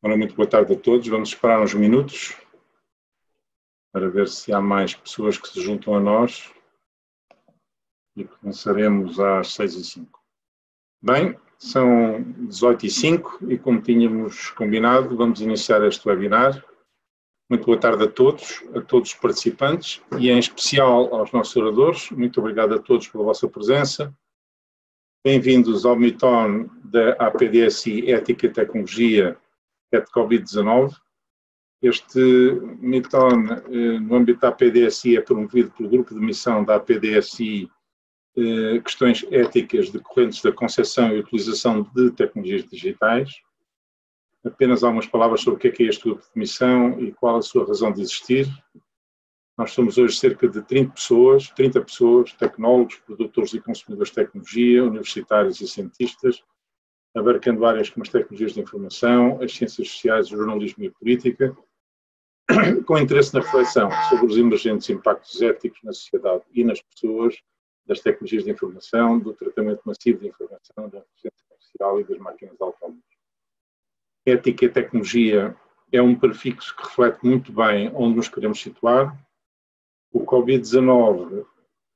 Ora, muito boa tarde a todos. Vamos esperar uns minutos para ver se há mais pessoas que se juntam a nós e começaremos às 6h05. Bem, são 18h05 e como tínhamos combinado, vamos iniciar este webinar. Muito boa tarde a todos os participantes e em especial aos nossos oradores. Muito obrigado a todos pela vossa presença. Bem-vindos ao Meeton da APDSI Ética e Tecnologia de Covid-19. Este Meeton, no âmbito da APDSI, é promovido pelo Grupo de Missão da APDSI Questões Éticas decorrentes da concepção e utilização de tecnologias digitais. Apenas algumas palavras sobre o que é este Grupo de Missão e qual a sua razão de existir. Nós somos hoje cerca de 30 pessoas, tecnólogos, produtores e consumidores de tecnologia, universitários e cientistas, abarcando áreas como as tecnologias de informação, as ciências sociais, o jornalismo e a política, com interesse na reflexão sobre os emergentes impactos éticos na sociedade e nas pessoas, das tecnologias de informação, do tratamento massivo de informação, da inteligência artificial e das máquinas autónomas. Ética e tecnologia é um prefixo que reflete muito bem onde nos queremos situar. O Covid-19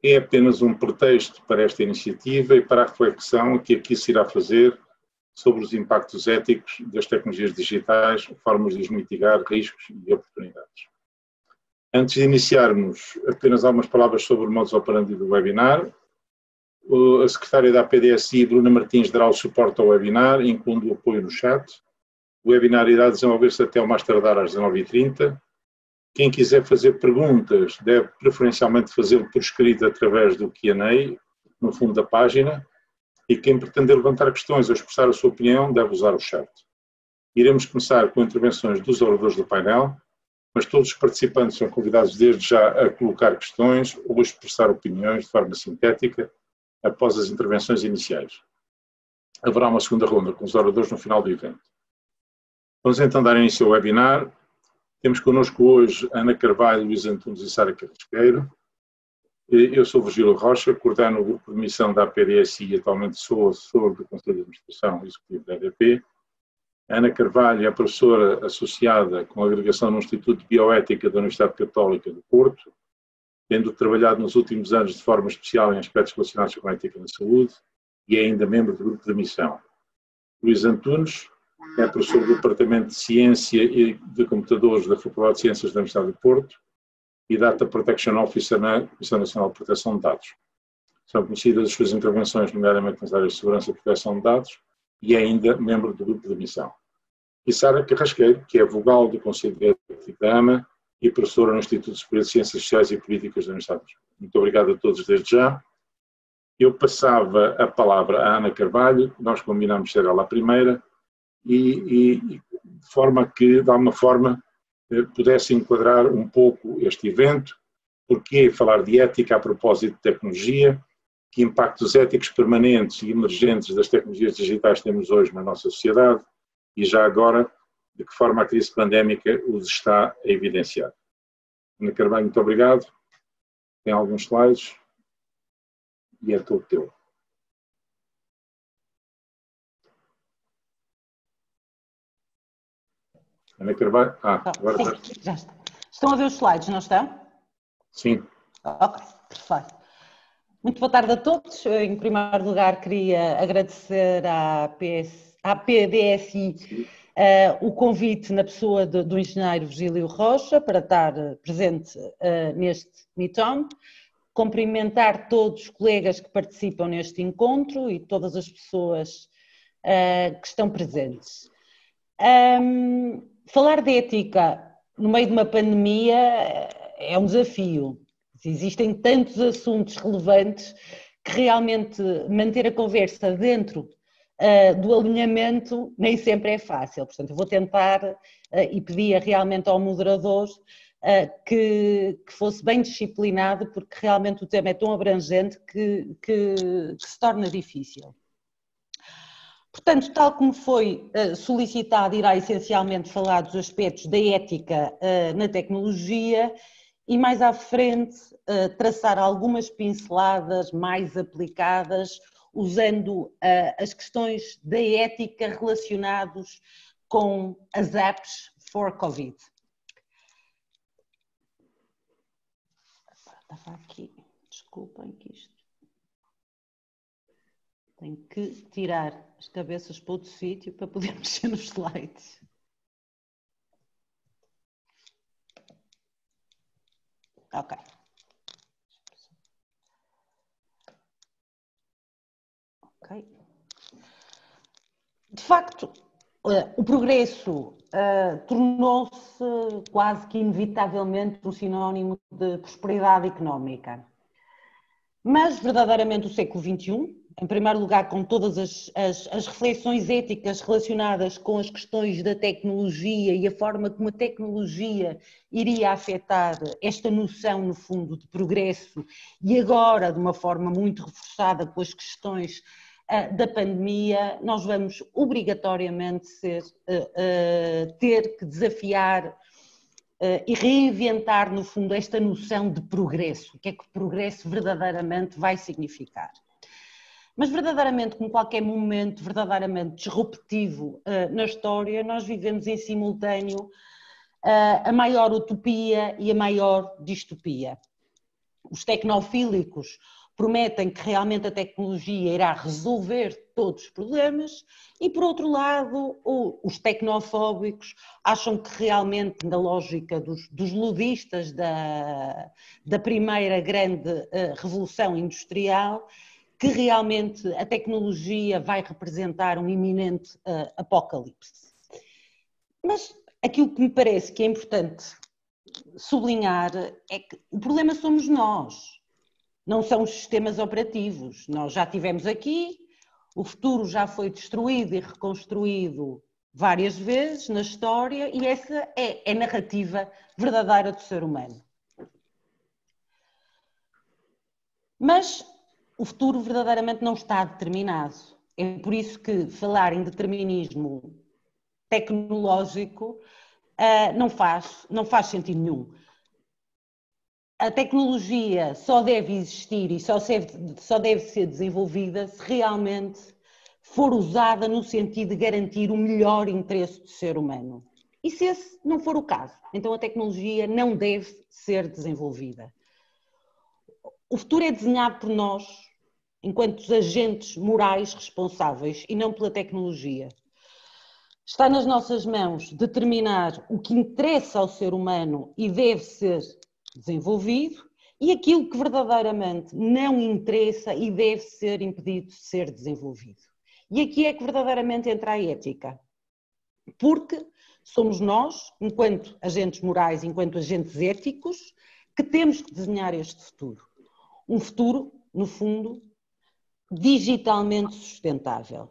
é apenas um pretexto para esta iniciativa e para a reflexão que aqui se irá fazer sobre os impactos éticos das tecnologias digitais, formas de as mitigar, riscos e oportunidades. Antes de iniciarmos, apenas algumas palavras sobre o modus operandi do webinar. A secretária da APDSI, Bruna Martins, dará o suporte ao webinar, incluindo o apoio no chat. O webinar irá desenvolver-se até o mais tardar às 19h30. Quem quiser fazer perguntas deve preferencialmente fazê-lo por escrito através do Q&A, no fundo da página. E quem pretender levantar questões ou expressar a sua opinião deve usar o chat. Iremos começar com intervenções dos oradores do painel, mas todos os participantes são convidados desde já a colocar questões ou a expressar opiniões de forma sintética após as intervenções iniciais. Haverá uma segunda ronda com os oradores no final do evento. Vamos então dar início ao webinar. Temos connosco hoje Ana Carvalho, Luís Antunes e Sara Carrasqueiro. Eu sou Virgílio Rocha, coordeno o grupo de missão da APDSI e atualmente sou assessor do Conselho de Administração Executivo da EDP. Ana Carvalho é professora associada com agregação no Instituto de Bioética da Universidade Católica do Porto, tendo trabalhado nos últimos anos de forma especial em aspectos relacionados com a ética na saúde e é ainda membro do grupo de missão. Luís Antunes é professor do Departamento de Ciência e de Computadores da Faculdade de Ciências da Universidade do Porto e Data Protection Officer na Comissão Nacional de Proteção de Dados. São conhecidas as suas intervenções, nomeadamente nas áreas de segurança e proteção de dados, e é ainda membro do grupo de missão. E Sara Carrasqueiro, que é vogal do Conselho de Ética da AMA e professora no Instituto Superior de Ciências Sociais e Políticas da Universidade de Lisboa. Muito obrigado a todos desde já. Eu passava a palavra à Ana Carvalho, nós combinámos ser ela a primeira, e de forma que, de alguma forma, pudesse enquadrar um pouco este evento, porque falar de ética a propósito de tecnologia, que impactos éticos permanentes e emergentes das tecnologias digitais temos hoje na nossa sociedade e já agora de que forma a crise pandémica os está a evidenciar. Ana Carvalho, muito obrigado. Tem alguns slides e é todo teu. Ana Carvalho? Agora sim, já está. Estão a ver os slides, não estão? Sim. Ok, perfeito. Muito boa tarde a todos. Em primeiro lugar, queria agradecer à APDSI o convite na pessoa do engenheiro Virgílio Rocha para estar presente neste Meeton. Cumprimentar todos os colegas que participam neste encontro e todas as pessoas que estão presentes. Falar de ética no meio de uma pandemia é um desafio. Existem tantos assuntos relevantes que realmente manter a conversa dentro do alinhamento nem sempre é fácil. Portanto, eu vou tentar e pedia realmente ao moderador que fosse bem disciplinado, porque realmente o tema é tão abrangente que se torna difícil. Portanto, tal como foi solicitado, irá essencialmente falar dos aspectos da ética na tecnologia e mais à frente traçar algumas pinceladas mais aplicadas, usando as questões da ética relacionadas com as apps for Covid. Estava aqui, desculpem que isto... Tenho que tirar as cabeças para outro sítio para poder mexer nos slides. Ok. Ok. De facto, o progresso tornou-se quase que inevitavelmente um sinónimo de prosperidade económica. Mas, verdadeiramente, o século XXI, em primeiro lugar, com todas as reflexões éticas relacionadas com as questões da tecnologia e a forma como a tecnologia iria afetar esta noção, no fundo, de progresso, e agora, de uma forma muito reforçada com as questões da pandemia, nós vamos obrigatoriamente ter que desafiar e reinventar, no fundo, esta noção de progresso. O que é que o progresso verdadeiramente vai significar? Mas verdadeiramente, como qualquer momento verdadeiramente disruptivo na história, nós vivemos em simultâneo a maior utopia e a maior distopia. Os tecnofílicos prometem que realmente a tecnologia irá resolver todos os problemas e, por outro lado, os tecnofóbicos acham que realmente, na lógica dos ludistas da primeira grande revolução industrial, que realmente a tecnologia vai representar um iminente apocalipse. Mas aquilo que me parece que é importante sublinhar é que o problema somos nós. Não são os sistemas operativos. Nós já tivemos aqui, o futuro já foi destruído e reconstruído várias vezes na história e essa é a narrativa verdadeira do ser humano. Mas o futuro verdadeiramente não está determinado. É por isso que falar em determinismo tecnológico não faz sentido nenhum. A tecnologia só deve existir e só deve ser desenvolvida se realmente for usada no sentido de garantir o melhor interesse do ser humano. E se esse não for o caso, então a tecnologia não deve ser desenvolvida. O futuro é desenhado por nós, enquanto agentes morais responsáveis, e não pela tecnologia. Está nas nossas mãos determinar o que interessa ao ser humano e deve ser desenvolvido e aquilo que verdadeiramente não interessa e deve ser impedido de ser desenvolvido. E aqui é que verdadeiramente entra a ética. Porque somos nós, enquanto agentes morais, enquanto agentes éticos, que temos que desenhar este futuro. Um futuro, no fundo, digitalmente sustentável.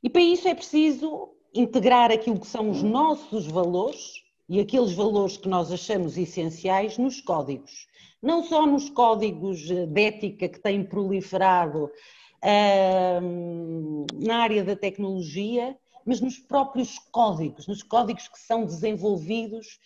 E para isso é preciso integrar aquilo que são os nossos valores e aqueles valores que nós achamos essenciais nos códigos. Não só nos códigos de ética que têm proliferado na área da tecnologia, mas nos próprios códigos, nos códigos que são desenvolvidos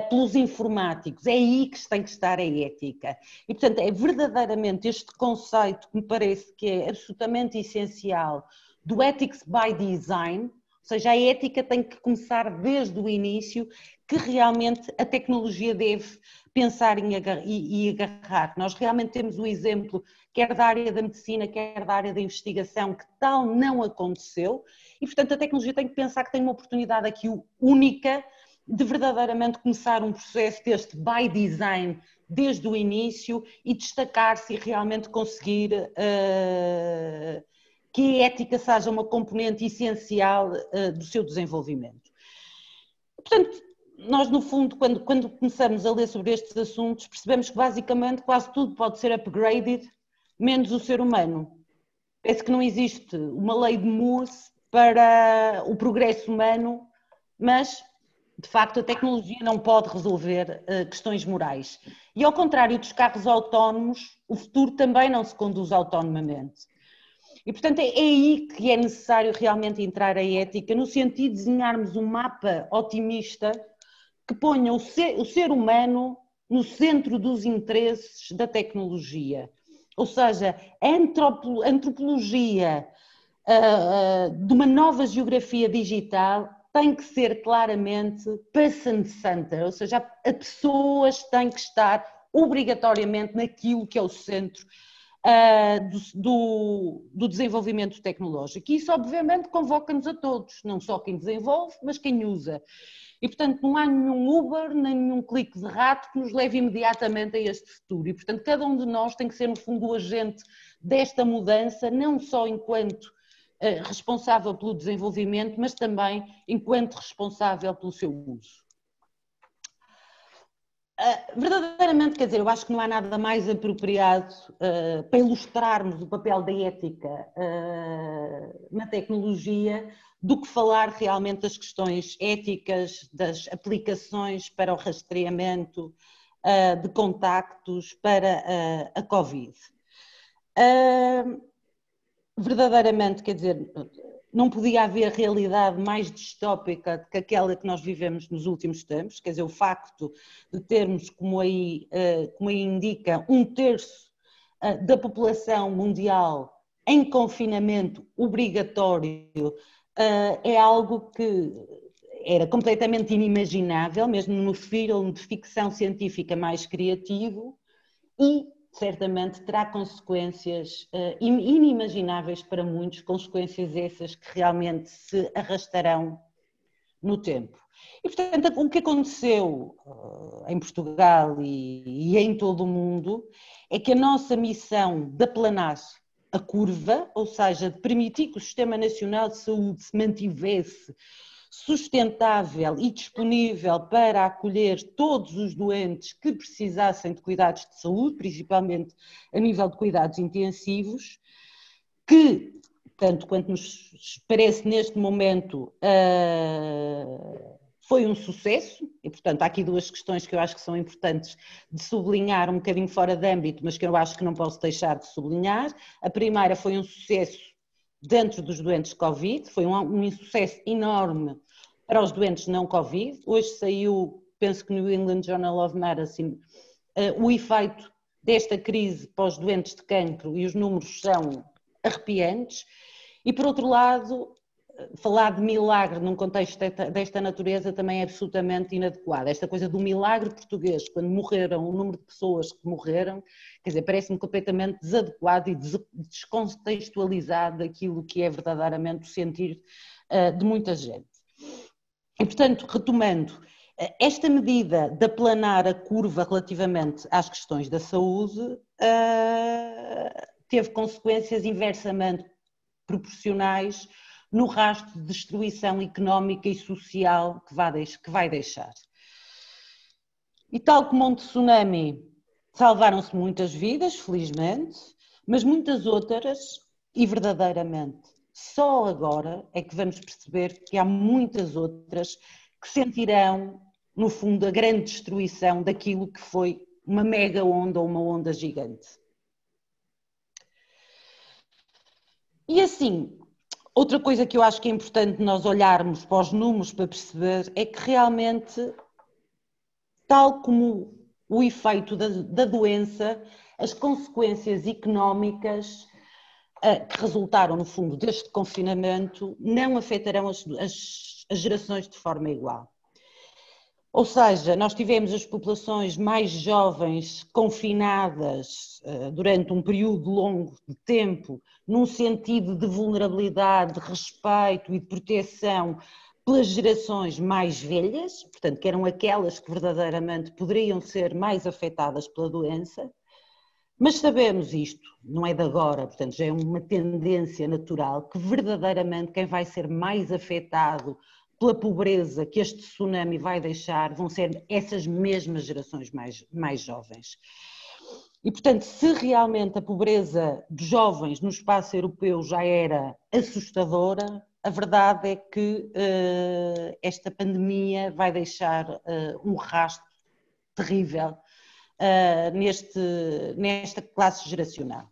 pelos informáticos. É aí que tem que estar a ética. E, portanto, é verdadeiramente este conceito que me parece que é absolutamente essencial do Ethics by Design, ou seja, a ética tem que começar desde o início, que realmente a tecnologia deve pensar e agarrar. Nós realmente temos o exemplo, quer da área da medicina, quer da área da investigação, que tal não aconteceu, e portanto a tecnologia tem que pensar que tem uma oportunidade aqui única de verdadeiramente começar um processo deste by design desde o início e destacar-se e realmente conseguir que a ética seja uma componente essencial do seu desenvolvimento. Portanto, nós no fundo, quando começamos a ler sobre estes assuntos, percebemos que basicamente quase tudo pode ser upgraded, menos o ser humano. Parece que não existe uma lei de Moore para o progresso humano, mas de facto a tecnologia não pode resolver questões morais. E ao contrário dos carros autónomos, o futuro também não se conduz autonomamente. E, portanto, é aí que é necessário realmente entrar a ética, no sentido de desenharmos um mapa otimista que ponha o ser humano no centro dos interesses da tecnologia. Ou seja, a antropologia de uma nova geografia digital tem que ser claramente person-centered, ou seja, as pessoas têm que estar obrigatoriamente naquilo que é o centro do desenvolvimento tecnológico. E isso, obviamente, convoca-nos a todos, não só quem desenvolve, mas quem usa. E, portanto, não há nenhum Uber, nem nenhum clique de rato que nos leve imediatamente a este futuro. E, portanto, cada um de nós tem que ser, no fundo, o agente desta mudança, não só enquanto responsável pelo desenvolvimento, mas também enquanto responsável pelo seu uso. Verdadeiramente, quer dizer, eu acho que não há nada mais apropriado para ilustrarmos o papel da ética na tecnologia do que falar realmente das questões éticas, das aplicações para o rastreamento de contactos para a Covid. Verdadeiramente, quer dizer, não podia haver realidade mais distópica do que aquela que nós vivemos nos últimos tempos, quer dizer, o facto de termos, como aí indica, 1/3 da população mundial em confinamento obrigatório, é algo que era completamente inimaginável, mesmo no filme de ficção científica mais criativo, e certamente terá consequências inimagináveis para muitos, consequências essas que realmente se arrastarão no tempo. E, portanto, o que aconteceu em Portugal e em todo o mundo é que a nossa missão de aplanar a curva, ou seja, de permitir que o Sistema Nacional de Saúde se mantivesse sustentável e disponível para acolher todos os doentes que precisassem de cuidados de saúde, principalmente a nível de cuidados intensivos, que, tanto quanto nos parece neste momento, foi um sucesso, e portanto há aqui duas questões que eu acho que são importantes de sublinhar, um bocadinho fora de âmbito, mas que eu acho que não posso deixar de sublinhar. A primeira foi um sucesso dentro dos doentes Covid, foi um sucesso enorme para os doentes não Covid. Hoje saiu, penso que no New England Journal of Medicine, o efeito desta crise para os doentes de cancro, e os números são arrepiantes. E por outro lado, falar de milagre num contexto desta natureza também é absolutamente inadequado. Esta coisa do milagre português, quando morreram, o número de pessoas que morreram, quer dizer, parece-me completamente desadequado e descontextualizado daquilo que é verdadeiramente o sentir de muita gente. E, portanto, retomando, esta medida de aplanar a curva relativamente às questões da saúde teve consequências inversamente proporcionais no rastro de destruição económica e social que vai deixar. E tal como um tsunami, salvaram-se muitas vidas, felizmente, mas muitas outras, e verdadeiramente, só agora é que vamos perceber que há muitas outras que sentirão, no fundo, a grande destruição daquilo que foi uma mega onda ou uma onda gigante. E assim, outra coisa que eu acho que é importante nós olharmos para os números para perceber é que realmente, tal como o efeito da doença, as consequências económicas que resultaram, no fundo, deste confinamento não afetarão as gerações de forma igual. Ou seja, nós tivemos as populações mais jovens confinadas durante um período longo de tempo, num sentido de vulnerabilidade, de respeito e de proteção pelas gerações mais velhas, portanto, que eram aquelas que verdadeiramente poderiam ser mais afetadas pela doença. Mas sabemos isto, não é de agora, portanto, já é uma tendência natural que verdadeiramente quem vai ser mais afetado pela pobreza que este tsunami vai deixar vão ser essas mesmas gerações mais jovens. E, portanto, se realmente a pobreza dos jovens no espaço europeu já era assustadora, a verdade é que esta pandemia vai deixar um rastro terrível nesta classe geracional.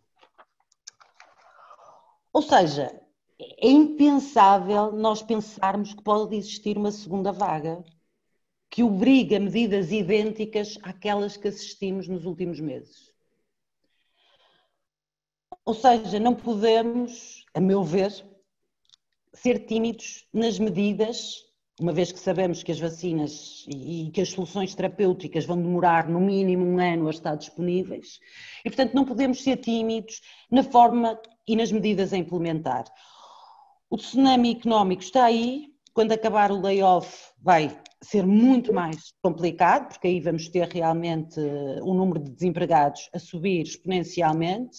Ou seja, é impensável nós pensarmos que pode existir uma segunda vaga que obriga medidas idênticas àquelas que assistimos nos últimos meses. Ou seja, não podemos, a meu ver, ser tímidos nas medidas uma vez que sabemos que as vacinas e que as soluções terapêuticas vão demorar no mínimo um ano a estar disponíveis, e portanto não podemos ser tímidos na forma e nas medidas a implementar. O tsunami económico está aí, quando acabar o layoff vai ser muito mais complicado, porque aí vamos ter realmente o número de desempregados a subir exponencialmente,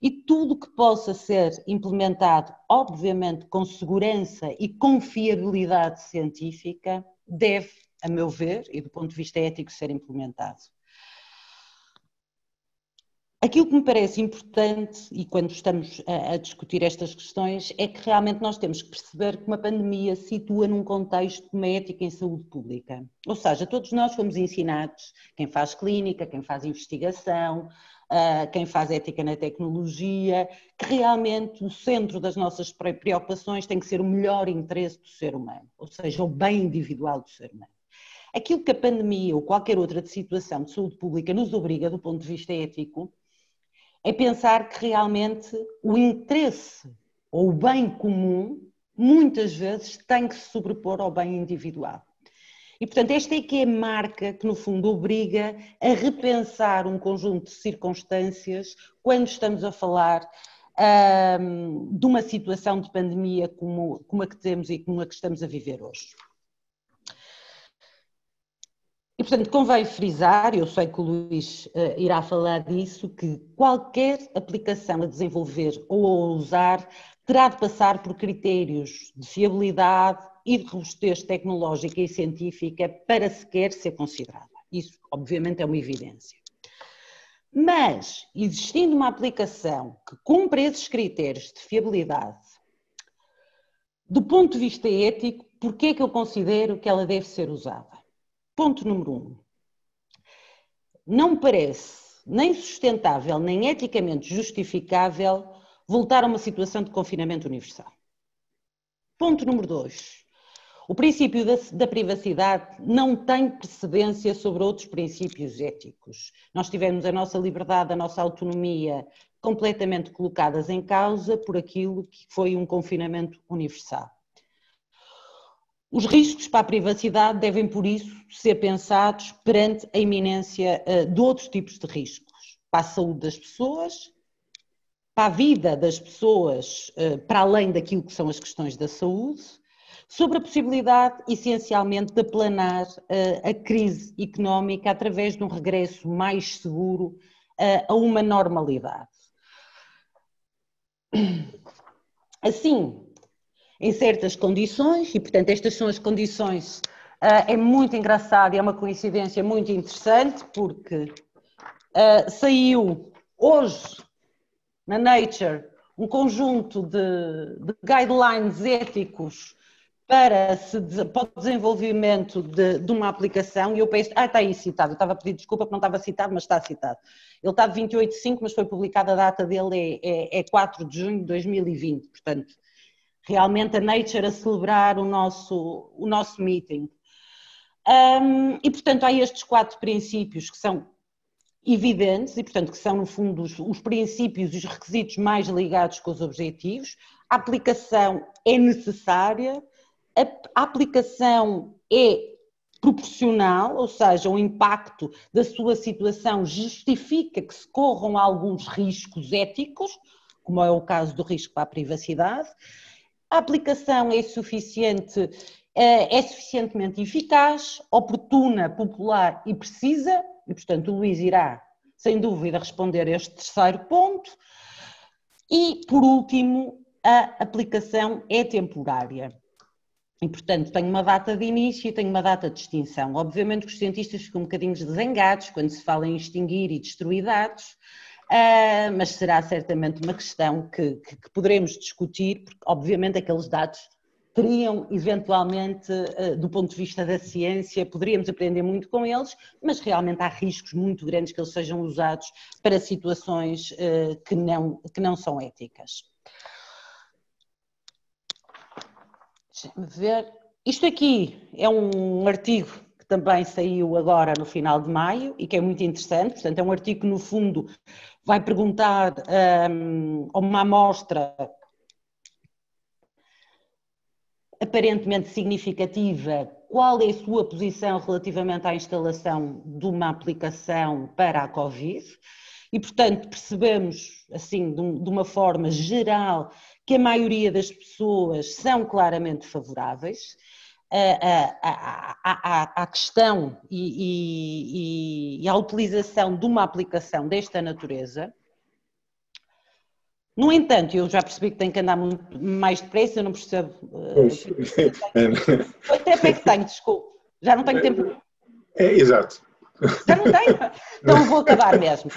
e tudo que possa ser implementado, obviamente com segurança e confiabilidade científica, deve, a meu ver, e do ponto de vista ético, ser implementado. Aquilo que me parece importante, e quando estamos a discutir estas questões, é que realmente nós temos que perceber que uma pandemia se situa num contexto de uma ética em saúde pública. Ou seja, todos nós fomos ensinados, quem faz clínica, quem faz investigação, quem faz ética na tecnologia, que realmente o centro das nossas preocupações tem que ser o melhor interesse do ser humano, ou seja, o bem individual do ser humano. Aquilo que a pandemia ou qualquer outra situação de saúde pública nos obriga, do ponto de vista ético, é pensar que realmente o interesse ou o bem comum, muitas vezes, tem que se sobrepor ao bem individual. E, portanto, esta é que é a marca que, no fundo, obriga a repensar um conjunto de circunstâncias quando estamos a falar de uma situação de pandemia como a que temos e como a que estamos a viver hoje. E, portanto, convém frisar, eu sei que o Luís irá falar disso, que qualquer aplicação a desenvolver ou a usar terá de passar por critérios de fiabilidade e de robustez tecnológica e científica para sequer ser considerada. Isso, obviamente, é uma evidência. Mas, existindo uma aplicação que cumpra esses critérios de fiabilidade, do ponto de vista ético, porquê é que eu considero que ela deve ser usada? Ponto número 1. Não me parece nem sustentável, nem eticamente justificável voltar a uma situação de confinamento universal. Ponto número 2. O princípio da privacidade não tem precedência sobre outros princípios éticos. Nós tivemos a nossa liberdade, a nossa autonomia completamente colocadas em causa por aquilo que foi um confinamento universal. Os riscos para a privacidade devem, por isso, ser pensados perante a iminência de outros tipos de riscos, para a saúde das pessoas, para a vida das pessoas, para além daquilo que são as questões da saúde, sobre a possibilidade, essencialmente, de aplanar a crise económica através de um regresso mais seguro a uma normalidade. Assim, em certas condições, e portanto estas são as condições, é muito engraçado e é uma coincidência muito interessante, porque saiu hoje na Nature um conjunto de guidelines éticos para o desenvolvimento de uma aplicação, e eu penso, está aí citado, eu estava a pedir desculpa porque não estava citado, mas está citado. Ele está de 28/5, mas foi publicada a data dele é 4 de junho de 2020, portanto, realmente a Nature a celebrar o nosso meeting. E, portanto, há estes 4 princípios que são evidentes e, portanto, que são, no fundo, os princípios e os requisitos mais ligados com os objetivos. A aplicação é necessária, a aplicação é proporcional, ou seja, o impacto da sua situação justifica que se corram alguns riscos éticos, como é o caso do risco para a privacidade. A aplicação é suficientemente eficaz, oportuna, popular e precisa, e portanto o Luís irá, sem dúvida, responder a este terceiro ponto. E, por último, a aplicação é temporária. E, portanto, tem uma data de início e tem uma data de extinção. Obviamente que os cientistas ficam um bocadinho zangados quando se fala em extinguir e destruir dados, mas será certamente uma questão que poderemos discutir, porque obviamente aqueles dados teriam eventualmente, do ponto de vista da ciência, poderíamos aprender muito com eles, mas realmente há riscos muito grandes que eles sejam usados para situações que não são éticas. Deixa-me ver. Isto aqui é um artigo que também saiu agora no final de maio e que é muito interessante, portanto é um artigo que no fundo vai perguntar a uma amostra aparentemente significativa qual é a sua posição relativamente à instalação de uma aplicação para a Covid e, portanto, percebemos, assim, de uma forma geral, que a maioria das pessoas são claramente favoráveis à questão e à utilização de uma aplicação desta natureza. No entanto, eu já percebi que tenho que andar muito mais depressa, eu não percebo. Quanto tempo é que tenho? Desculpe. Já não tenho tempo. Exato. Já não tenho? Então vou acabar mesmo.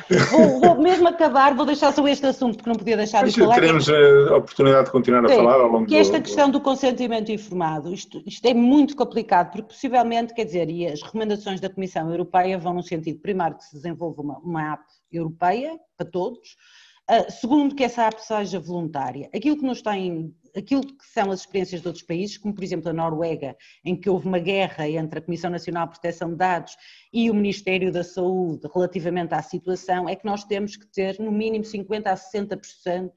Vou mesmo acabar, vou deixar só este assunto, porque não podia deixar de falar. Teremos a oportunidade de continuar a falar ao longo que esta questão do consentimento informado, isto é muito complicado, porque possivelmente, quer dizer, e as recomendações da Comissão Europeia vão no sentido, primeiro, que se desenvolva uma app europeia para todos, segundo, que essa app seja voluntária. Aquilo que são as experiências de outros países, como por exemplo a Noruega, em que houve uma guerra entre a Comissão Nacional de Proteção de Dados e o Ministério da Saúde relativamente à situação, é que nós temos que ter no mínimo 50% a 60%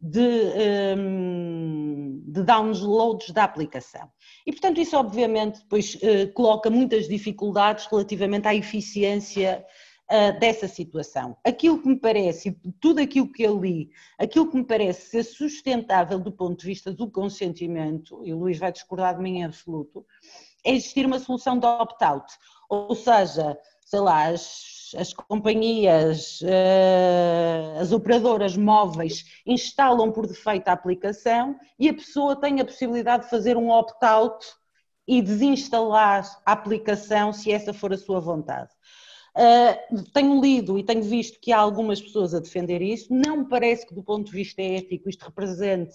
de downloads da aplicação. E portanto isso obviamente depois coloca muitas dificuldades relativamente à eficiência dessa situação. Aquilo que me parece, tudo aquilo que eu li, aquilo que me parece ser sustentável do ponto de vista do consentimento, e o Luís vai discordar de mim em absoluto, é existir uma solução de opt-out, ou seja, sei lá, as companhias, as operadoras móveis instalam por defeito a aplicação e a pessoa tem a possibilidade de fazer um opt-out e desinstalar a aplicação se essa for a sua vontade. Tenho lido e tenho visto que há algumas pessoas a defender isso, não me parece que do ponto de vista ético isto represente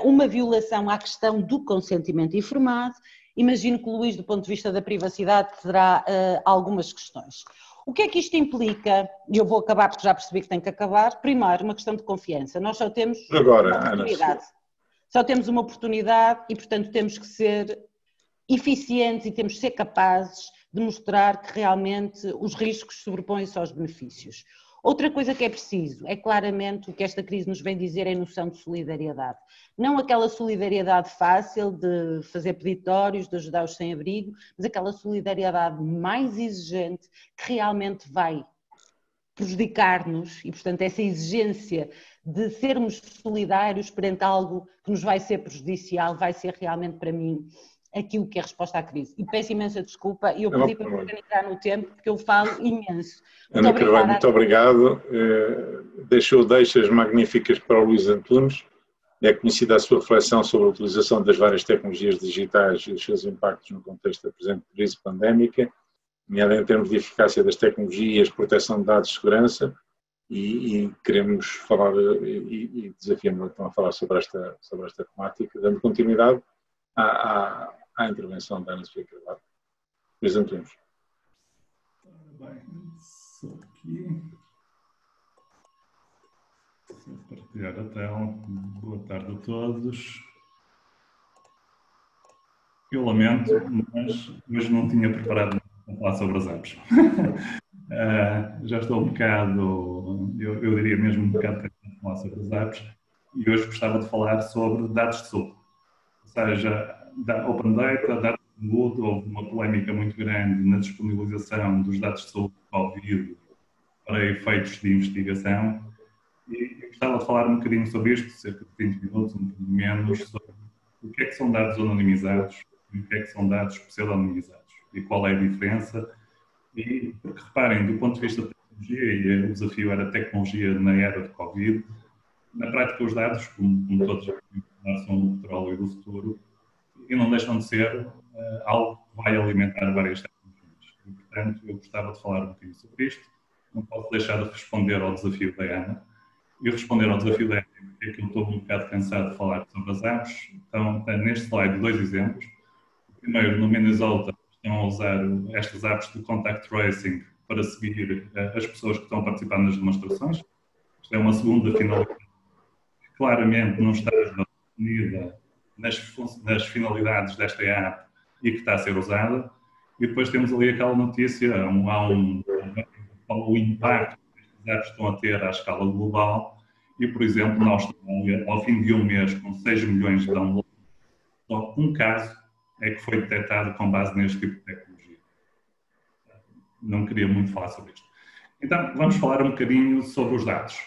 uma violação à questão do consentimento informado. Imagino que o Luís, do ponto de vista da privacidade, terá algumas questões. O que é que isto implica? E eu vou acabar porque já percebi que tenho que acabar. Primeiro, uma questão de confiança. Nós só temos uma oportunidade. Só temos uma oportunidade e, portanto, temos que ser eficientes e temos que ser capazes de mostrar que realmente os riscos sobrepõem-se aos benefícios. Outra coisa que é preciso é claramente o que esta crise nos vem dizer é a noção de solidariedade. Não aquela solidariedade fácil de fazer peditórios, de ajudar os sem-abrigo, mas aquela solidariedade mais exigente que realmente vai prejudicar-nos e, portanto, essa exigência de sermos solidários perante algo que nos vai ser prejudicial, vai ser realmente para mim aquilo que é a resposta à crise. E peço imensa desculpa e eu pedi para me organizar no tempo porque eu falo imenso. Ana Carvalho, muito obrigado. Deixou deixas magníficas para o Luís Antunes. É conhecida a sua reflexão sobre a utilização das várias tecnologias digitais e os seus impactos no contexto da presente crise pandémica, nomeadamente em termos de eficácia das tecnologias, proteção de dados, segurança, e queremos falar e desafiamos então a falar sobre esta temática, dando continuidade à intervenção da Ana Sofia Carvalho. Luís Antunes. Bem, só aqui. Vou partilhar a tela. Boa tarde a todos. Eu lamento, mas não tinha preparado para falar sobre as apps. Já estou um bocado, eu diria mesmo um bocado tentando falar sobre as apps, e hoje gostava de falar sobre dados de saúde. Ou seja, da Open Data, dados de saúde, houve uma polémica muito grande na disponibilização dos dados de saúde de Covid para efeitos de investigação, e gostava de falar um bocadinho sobre isto, cerca de 20 minutos, um bocadinho menos, sobre o que é que são dados anonimizados e o que é que são dados pseudo-anonimizados e qual é a diferença. E, porque reparem, do ponto de vista da tecnologia, e o desafio era a tecnologia na era de Covid, na prática os dados, como todos sabem, são do petróleo e do futuro, e não deixam de ser algo que vai alimentar várias tecnologias. E, portanto, eu gostava de falar um bocadinho sobre isto. Não posso deixar de responder ao desafio da Ana. E responder ao desafio da Ana, porque é que eu estou um bocado cansado de falar sobre as apps. Então, tenho neste slide 2 exemplos. O primeiro, no Minnesota, estão a usar estas apps de contact tracing para seguir as pessoas que estão a participar nas demonstrações. Isto é uma segunda finalidade que claramente não está definida nas finalidades desta app e que está a ser usada. E depois temos ali aquela notícia, o impacto que estas apps estão a ter à escala global. E, por exemplo, na Austrália, ao fim de um mês, com 6 milhões de downloads, Só um caso é que foi detectado com base neste tipo de tecnologia. Não queria muito falar sobre isto. Então, vamos falar um bocadinho sobre os dados.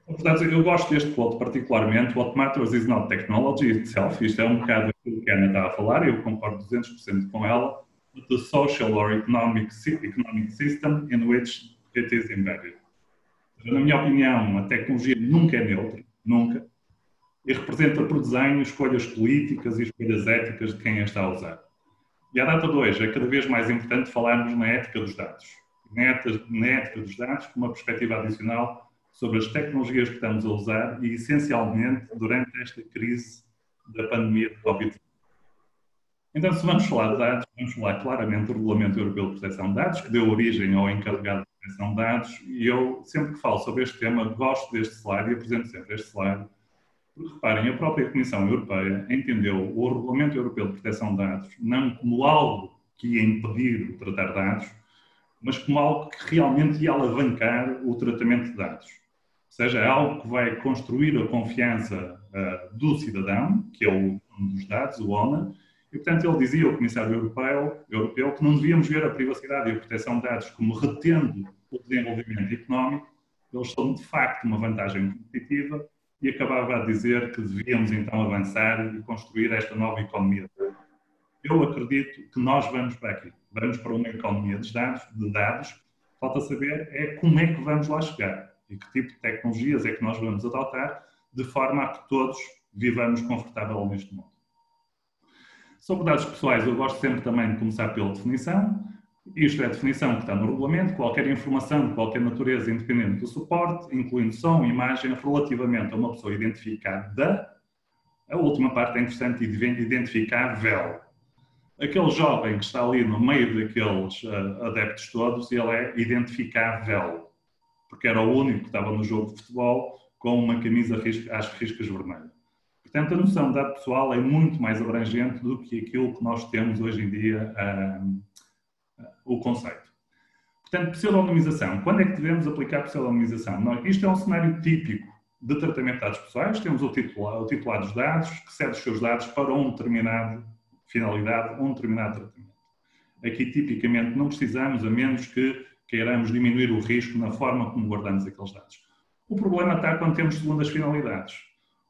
Os dados, eu gosto deste quote particularmente. What matters is not technology itself. Isto é um bocado aquilo que a Ana estava a falar, e eu concordo 200% com ela. But the social or economic system in which it is embedded. Na minha opinião, a tecnologia nunca é neutra, nunca, e representa por desenho escolhas políticas e escolhas éticas de quem a está a usar. E à data de hoje é cada vez mais importante falarmos na ética dos dados. Na ética dos dados, com uma perspectiva adicional sobre as tecnologias que estamos a usar e, essencialmente, durante esta crise da pandemia de Covid-19. Então, se vamos falar de dados, vamos falar claramente do Regulamento Europeu de Proteção de Dados, que deu origem ao encarregado de proteção de dados, e eu, sempre que falo sobre este tema, gosto deste slide e apresento sempre este slide, porque, reparem, a própria Comissão Europeia entendeu o Regulamento Europeu de Proteção de Dados não como algo que ia impedir o tratar dados, mas como algo que realmente ia alavancar o tratamento de dados. Ou seja, é algo que vai construir a confiança do cidadão, que é o dono dos dados, o owner, e, portanto, ele dizia, o Comissário Europeu, que não devíamos ver a privacidade e a proteção de dados como retendo o desenvolvimento económico, eles são, de facto, uma vantagem competitiva, e acabava a dizer que devíamos, então, avançar e construir esta nova economia de dados. Eu acredito que nós vamos para aqui. Vamos para uma economia de dados. Falta saber como é que vamos lá chegar e que tipo de tecnologias é que nós vamos adotar de forma a que todos vivamos confortável neste mundo. Sobre dados pessoais, eu gosto sempre também de começar pela definição. Isto é a definição que está no regulamento. Qualquer informação de qualquer natureza, independente do suporte, incluindo som e imagem, relativamente a uma pessoa identificada. A última parte é interessante, identificável. Aquele jovem que está ali no meio daqueles adeptos todos, ele é identificável, porque era o único que estava no jogo de futebol com uma camisa às riscas vermelhas. Portanto, a noção de dado pessoal é muito mais abrangente do que aquilo que nós temos hoje em dia, o conceito. Portanto, pseudonimização. Quando é que devemos aplicar pseudonimização? Isto é um cenário típico de tratamento de dados pessoais. Temos o titular dos dados, que cede os seus dados para uma determinada finalidade, um determinado tratamento. Aqui, tipicamente, não precisamos, a menos que queiramos diminuir o risco na forma como guardamos aqueles dados. O problema está quando temos segundas finalidades.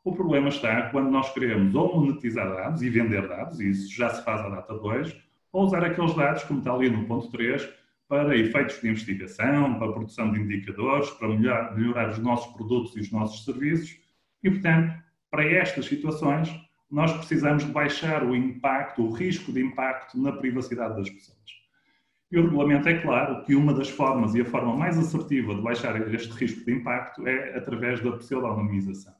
O problema está quando nós queremos ou monetizar dados e vender dados, e isso já se faz à data 2, ou usar aqueles dados, como está ali no ponto 3, para efeitos de investigação, para a produção de indicadores, para melhorar os nossos produtos e os nossos serviços. E, portanto, para estas situações, nós precisamos de baixar o impacto, o risco de impacto na privacidade das pessoas. E o regulamento é claro que uma das formas e a forma mais assertiva de baixar este risco de impacto é através da pseudonimização.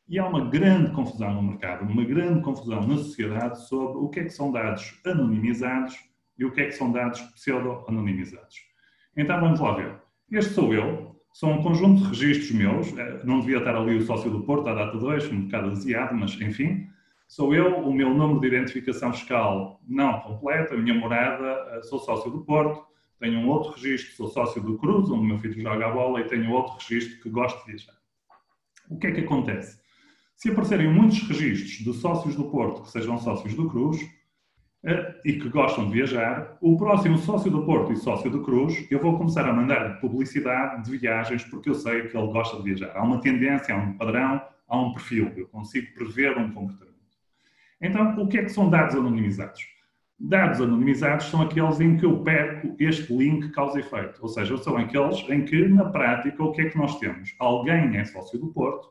E há uma grande confusão no mercado, uma grande confusão na sociedade sobre o que é que são dados anonimizados e o que é que são dados pseudo-anonimizados. Então vamos lá ver. Este sou eu, são um conjunto de registros meus, não devia estar ali o sócio do Porto à data 2, um bocado aziado, mas enfim. Sou eu, o meu número de identificação fiscal não completo, a minha morada, sou sócio do Porto, tenho um outro registro, sou sócio do Cruz, onde o meu filho joga a bola, e tenho outro registro que gosto de viajar. O que é que acontece? Se aparecerem muitos registros de sócios do Porto que sejam sócios do Cruz e que gostam de viajar, o próximo sócio do Porto e sócio do Cruz, eu vou começar a mandar publicidade de viagens porque eu sei que ele gosta de viajar. Há uma tendência, há um padrão, há um perfil. Eu consigo prever um comportamento. Então, o que é que são dados anonimizados? Dados anonimizados são aqueles em que eu perco este link causa e efeito. Ou seja, são aqueles em que, na prática, o que é que nós temos? Alguém é sócio do Porto,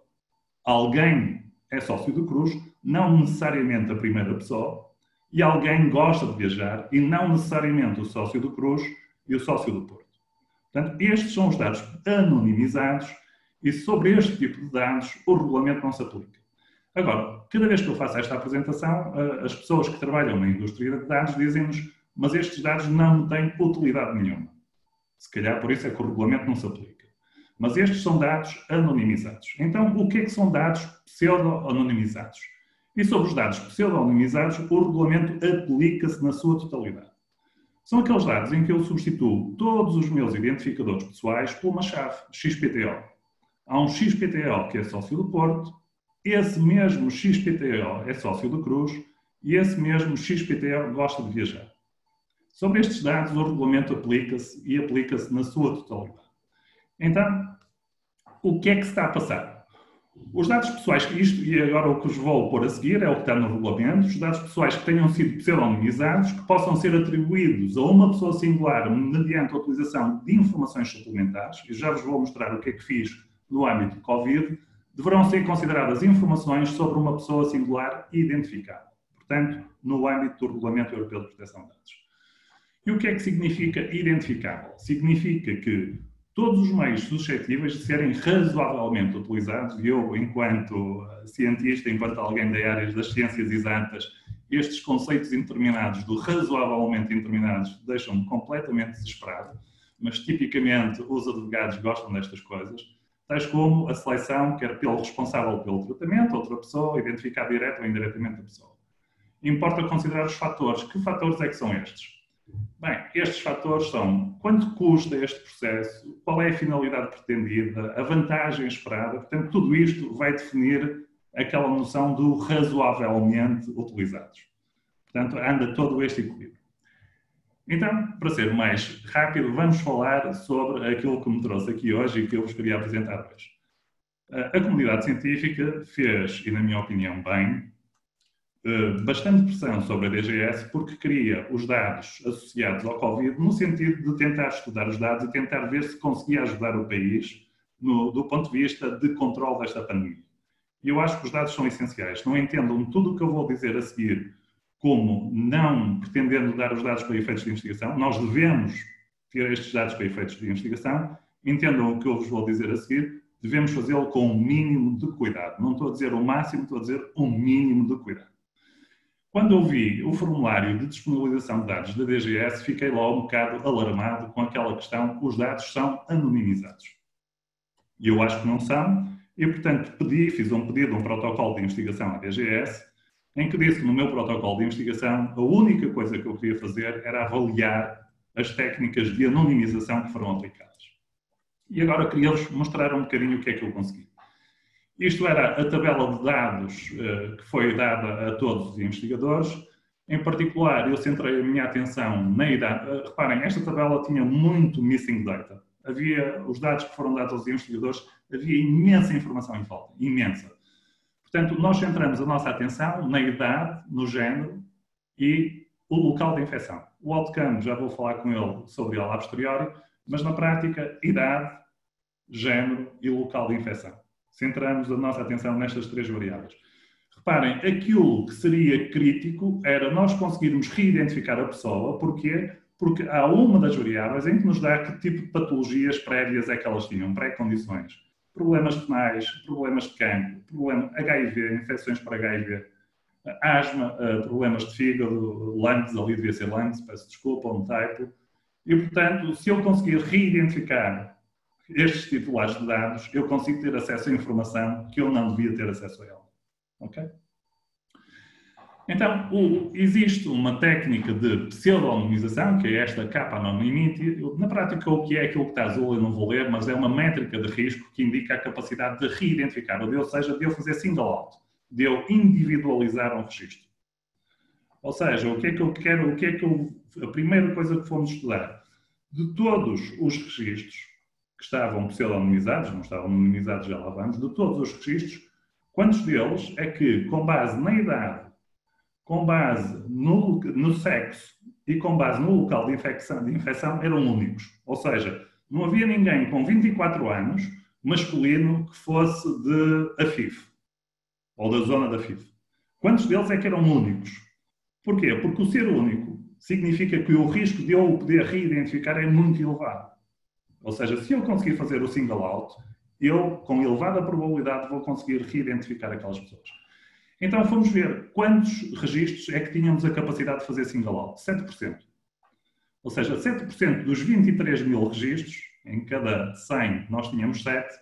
alguém é sócio do Cruz, não necessariamente a primeira pessoa, e alguém gosta de viajar e não necessariamente o sócio do Cruz e o sócio do Porto. Portanto, estes são os dados anonimizados e sobre este tipo de dados o regulamento não se aplica. Agora, cada vez que eu faço esta apresentação, as pessoas que trabalham na indústria de dados dizem-nos mas estes dados não têm utilidade nenhuma. Se calhar por isso é que o regulamento não se aplica. Mas estes são dados anonimizados. Então, o que é que são dados pseudo-anonimizados? E sobre os dados pseudo-anonimizados, o regulamento aplica-se na sua totalidade. São aqueles dados em que eu substituo todos os meus identificadores pessoais por uma chave XPTO. Há um XPTO que é sócio do Porto, esse mesmo XPTO é sócio do Cruz, e esse mesmo XPTO gosta de viajar. Sobre estes dados, o regulamento aplica-se e aplica-se na sua totalidade. Então, o que é que se está a passar? Os dados pessoais, e agora o que vos vou pôr a seguir é o que está no regulamento, os dados pessoais que tenham sido pseudonimizados, que possam ser atribuídos a uma pessoa singular mediante a utilização de informações suplementares, e já vos vou mostrar o que é que fiz no âmbito de Covid, deverão ser consideradas informações sobre uma pessoa singular identificada. Portanto, no âmbito do Regulamento Europeu de Proteção de Dados. E o que é que significa identificável? Significa que todos os meios suscetíveis de serem razoavelmente utilizados, e eu, enquanto cientista, enquanto alguém da área das ciências exatas, estes conceitos indeterminados do razoavelmente indeterminados deixam-me completamente desesperado, mas tipicamente os advogados gostam destas coisas, tais como a seleção, quer pelo responsável pelo tratamento, outra pessoa, identificar direto ou indiretamente a pessoa. Importa considerar os fatores. Que fatores é que são estes? Bem, estes fatores são quanto custa este processo, qual é a finalidade pretendida, a vantagem esperada, portanto, tudo isto vai definir aquela noção do razoavelmente utilizados. Portanto, anda todo este equilíbrio. Então, para ser mais rápido, vamos falar sobre aquilo que me trouxe aqui hoje e que eu vos queria apresentar hoje. A comunidade científica fez, e na minha opinião bem, bastante pressão sobre a DGS porque queria os dados associados ao Covid no sentido de tentar estudar os dados e tentar ver se conseguia ajudar o país do ponto de vista de controle desta pandemia. E eu acho que os dados são essenciais. Não entendam tudo o que eu vou dizer a seguir como não pretendendo dar os dados para efeitos de investigação. Nós devemos ter estes dados para efeitos de investigação. Entendam o que eu vos vou dizer a seguir. Devemos fazê-lo com um mínimo de cuidado. Não estou a dizer o máximo, estou a dizer um mínimo de cuidado. Quando eu vi o formulário de disponibilização de dados da DGS, fiquei logo um bocado alarmado com aquela questão, os dados são anonimizados. E eu acho que não são, e portanto fiz um pedido, um protocolo de investigação à DGS, em que disse que no meu protocolo de investigação a única coisa que eu queria fazer era avaliar as técnicas de anonimização que foram aplicadas. E agora queria-vos mostrar um bocadinho o que é que eu consegui. Isto era a tabela de dados que foi dada a todos os investigadores. Em particular, eu centrei a minha atenção na idade. Reparem, esta tabela tinha muito missing data. Havia os dados que foram dados aos investigadores, havia imensa informação em falta, imensa. Portanto, nós centramos a nossa atenção na idade, no género e o local de infecção. O outcome, já vou falar com ele sobre ele a posteriori, mas na prática, idade, género e local de infecção. Centramos a nossa atenção nestas três variáveis. Reparem, aquilo que seria crítico era nós conseguirmos reidentificar a pessoa. Porquê? Porque há uma das variáveis em que nos dá que tipo de patologias prévias é que elas tinham, pré-condições. Problemas renais, problemas de cancro, HIV, infecções por HIV, asma, problemas de fígado, lungs, ali devia ser lungs, peço desculpa, um typo. E, portanto, se eu conseguir reidentificar estes titulares de dados, eu consigo ter acesso a informação que eu não devia ter acesso a ela. Ok? Então, existe uma técnica de pseudo-anonimização, que é esta capa anonymity. Na prática, o que é aquilo que está azul eu não vou ler, mas é uma métrica de risco que indica a capacidade de reidentificar, ou seja, de eu fazer single out, de eu individualizar um registro. Ou seja, o que é que eu quero, a primeira coisa que fomos estudar, de todos os registros que estavam pseudo-anonimizados, não estavam anonimizados, já lá vamos, de todos os registros, quantos deles é que, com base na idade, com base no sexo e com base no local de infecção eram únicos? Ou seja, não havia ninguém com 24 anos, masculino, que fosse de AFIF, ou da zona da AFIF. Quantos deles é que eram únicos? Porquê? Porque o ser único significa que o risco de eu o poder reidentificar é muito elevado. Ou seja, se eu conseguir fazer o single out, eu, com elevada probabilidade, vou conseguir reidentificar aquelas pessoas. Então, fomos ver quantos registros é que tínhamos a capacidade de fazer single out. 7%. Ou seja, 7% dos 23 mil registros, em cada 100 nós tínhamos 7,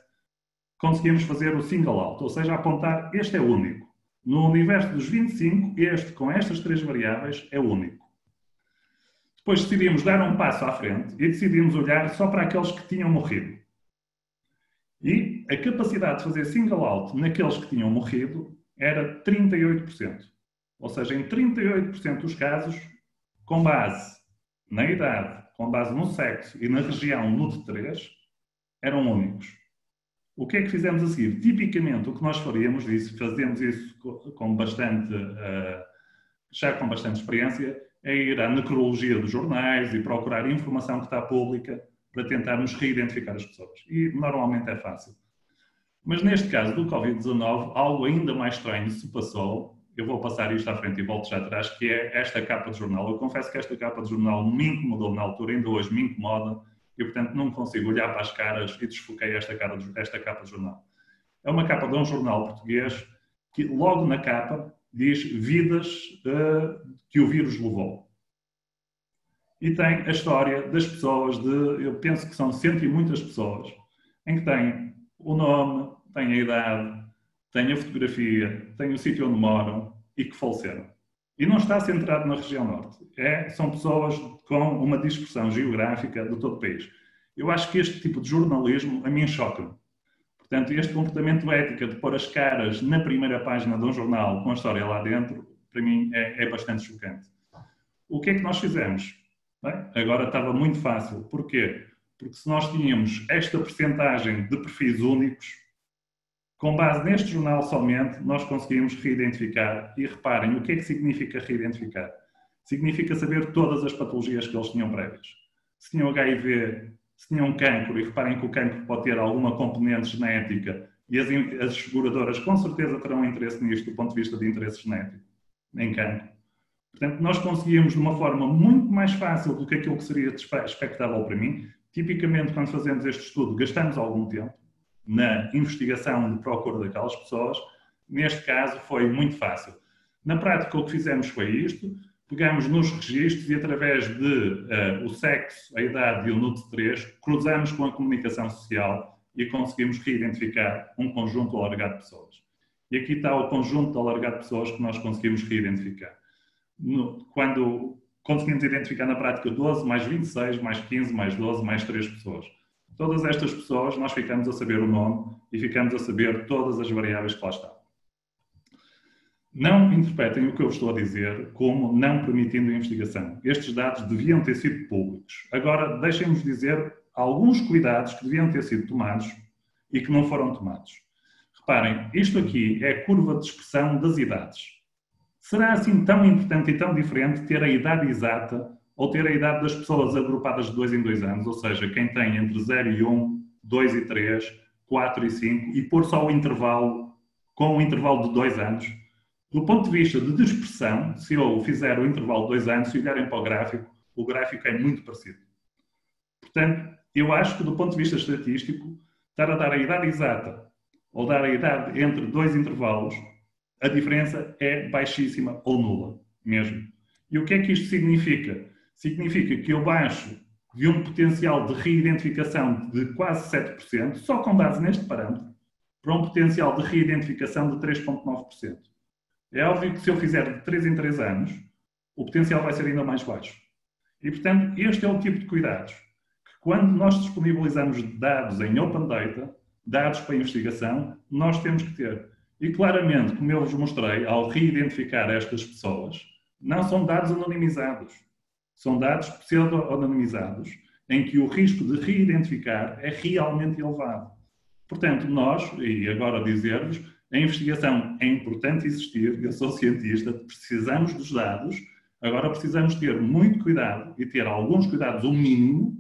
conseguimos fazer o single out. Ou seja, apontar, este é o único. No universo dos 25, este, com estas três variáveis, é o único. Depois decidimos dar um passo à frente e decidimos olhar só para aqueles que tinham morrido. E a capacidade de fazer single out naqueles que tinham morrido era 38%. Ou seja, em 38% dos casos, com base na idade, com base no sexo e na região NUT3, eram únicos. O que é que fizemos a seguir? Tipicamente, o que nós faríamos, fazemos isso com bastante, já com bastante experiência, é ir à necrologia dos jornais e procurar informação que está pública para tentarmos reidentificar as pessoas. E normalmente é fácil. Mas neste caso do Covid-19, algo ainda mais estranho se passou. Eu vou passar isto à frente e volto já atrás, que é esta capa de jornal. Eu confesso que esta capa de jornal me incomodou na altura, ainda hoje me incomoda, e portanto não consigo olhar para as caras e desfoquei esta capa de jornal. É uma capa de um jornal português que logo na capa diz vidas que o vírus levou. E tem a história das pessoas, eu penso que são cento e muitas pessoas, em que tem o nome, tem a idade, tem a fotografia, tem o sítio onde moram e que faleceram. E não está centrado na região norte. São pessoas com uma dispersão geográfica de todo o país. Eu acho que este tipo de jornalismo a mim choca-me. Portanto, este comportamento ético de pôr as caras na primeira página de um jornal com a história lá dentro, para mim é bastante chocante. O que é que nós fizemos? Bem, agora estava muito fácil. Porquê? Porque se nós tínhamos esta percentagem de perfis únicos, com base neste jornal somente, nós conseguimos reidentificar. E reparem, o que é que significa reidentificar? Significa saber todas as patologias que eles tinham prévias. Se tinham HIV, se tinham cancro, e reparem que o cancro pode ter alguma componente genética, e as seguradoras com certeza terão interesse nisto do ponto de vista de interesse genético, em cancro. Portanto, nós conseguimos de uma forma muito mais fácil do que aquilo que seria expectável para mim. Tipicamente, quando fazemos este estudo, gastamos algum tempo na investigação de procura daquelas pessoas. Neste caso, foi muito fácil. Na prática, o que fizemos foi isto. Pegamos nos registros e, através de o sexo, a idade e o NUT3, cruzamos com a comunicação social e conseguimos reidentificar um conjunto alargado de pessoas. E aqui está o conjunto alargado de pessoas que nós conseguimos reidentificar. Quando conseguimos identificar na prática 12, mais 26, mais 15, mais 12, mais 3 pessoas. Todas estas pessoas, nós ficamos a saber o nome e ficamos a saber todas as variáveis que lá estão. Não interpretem o que eu estou a dizer como não permitindo a investigação. Estes dados deviam ter sido públicos. Agora, deixem-nos dizer alguns cuidados que deviam ter sido tomados e que não foram tomados. Reparem, isto aqui é a curva de expressão das idades. Será assim tão importante e tão diferente ter a idade exata ou ter a idade das pessoas agrupadas de 2 em 2 anos, ou seja, quem tem entre 0 e 1, 2 e 3, 4 e 5, e pôr só o intervalo com um intervalo de 2 anos? Do ponto de vista de dispersão, se eu fizer o intervalo de 2 anos, se olharem para o gráfico é muito parecido. Portanto, eu acho que do ponto de vista estatístico, estar a dar a idade exata ou dar a idade entre 2 intervalos, a diferença é baixíssima ou nula mesmo. E o que é que isto significa? Significa que eu baixo de um potencial de reidentificação de quase 7%, só com base neste parâmetro, para um potencial de reidentificação de 3,9%. É óbvio que se eu fizer de 3 em 3 anos, o potencial vai ser ainda mais baixo. E, portanto, este é o tipo de cuidados que, quando nós disponibilizamos dados em Open Data, dados para investigação, nós temos que ter. E, claramente, como eu vos mostrei, ao reidentificar estas pessoas, não são dados anonimizados. São dados pseudo-anonimizados, em que o risco de reidentificar é realmente elevado. Portanto, nós, e agora dizer-vos, a investigação é importante existir, eu sou cientista, precisamos dos dados, agora precisamos ter muito cuidado e ter alguns cuidados, o mínimo,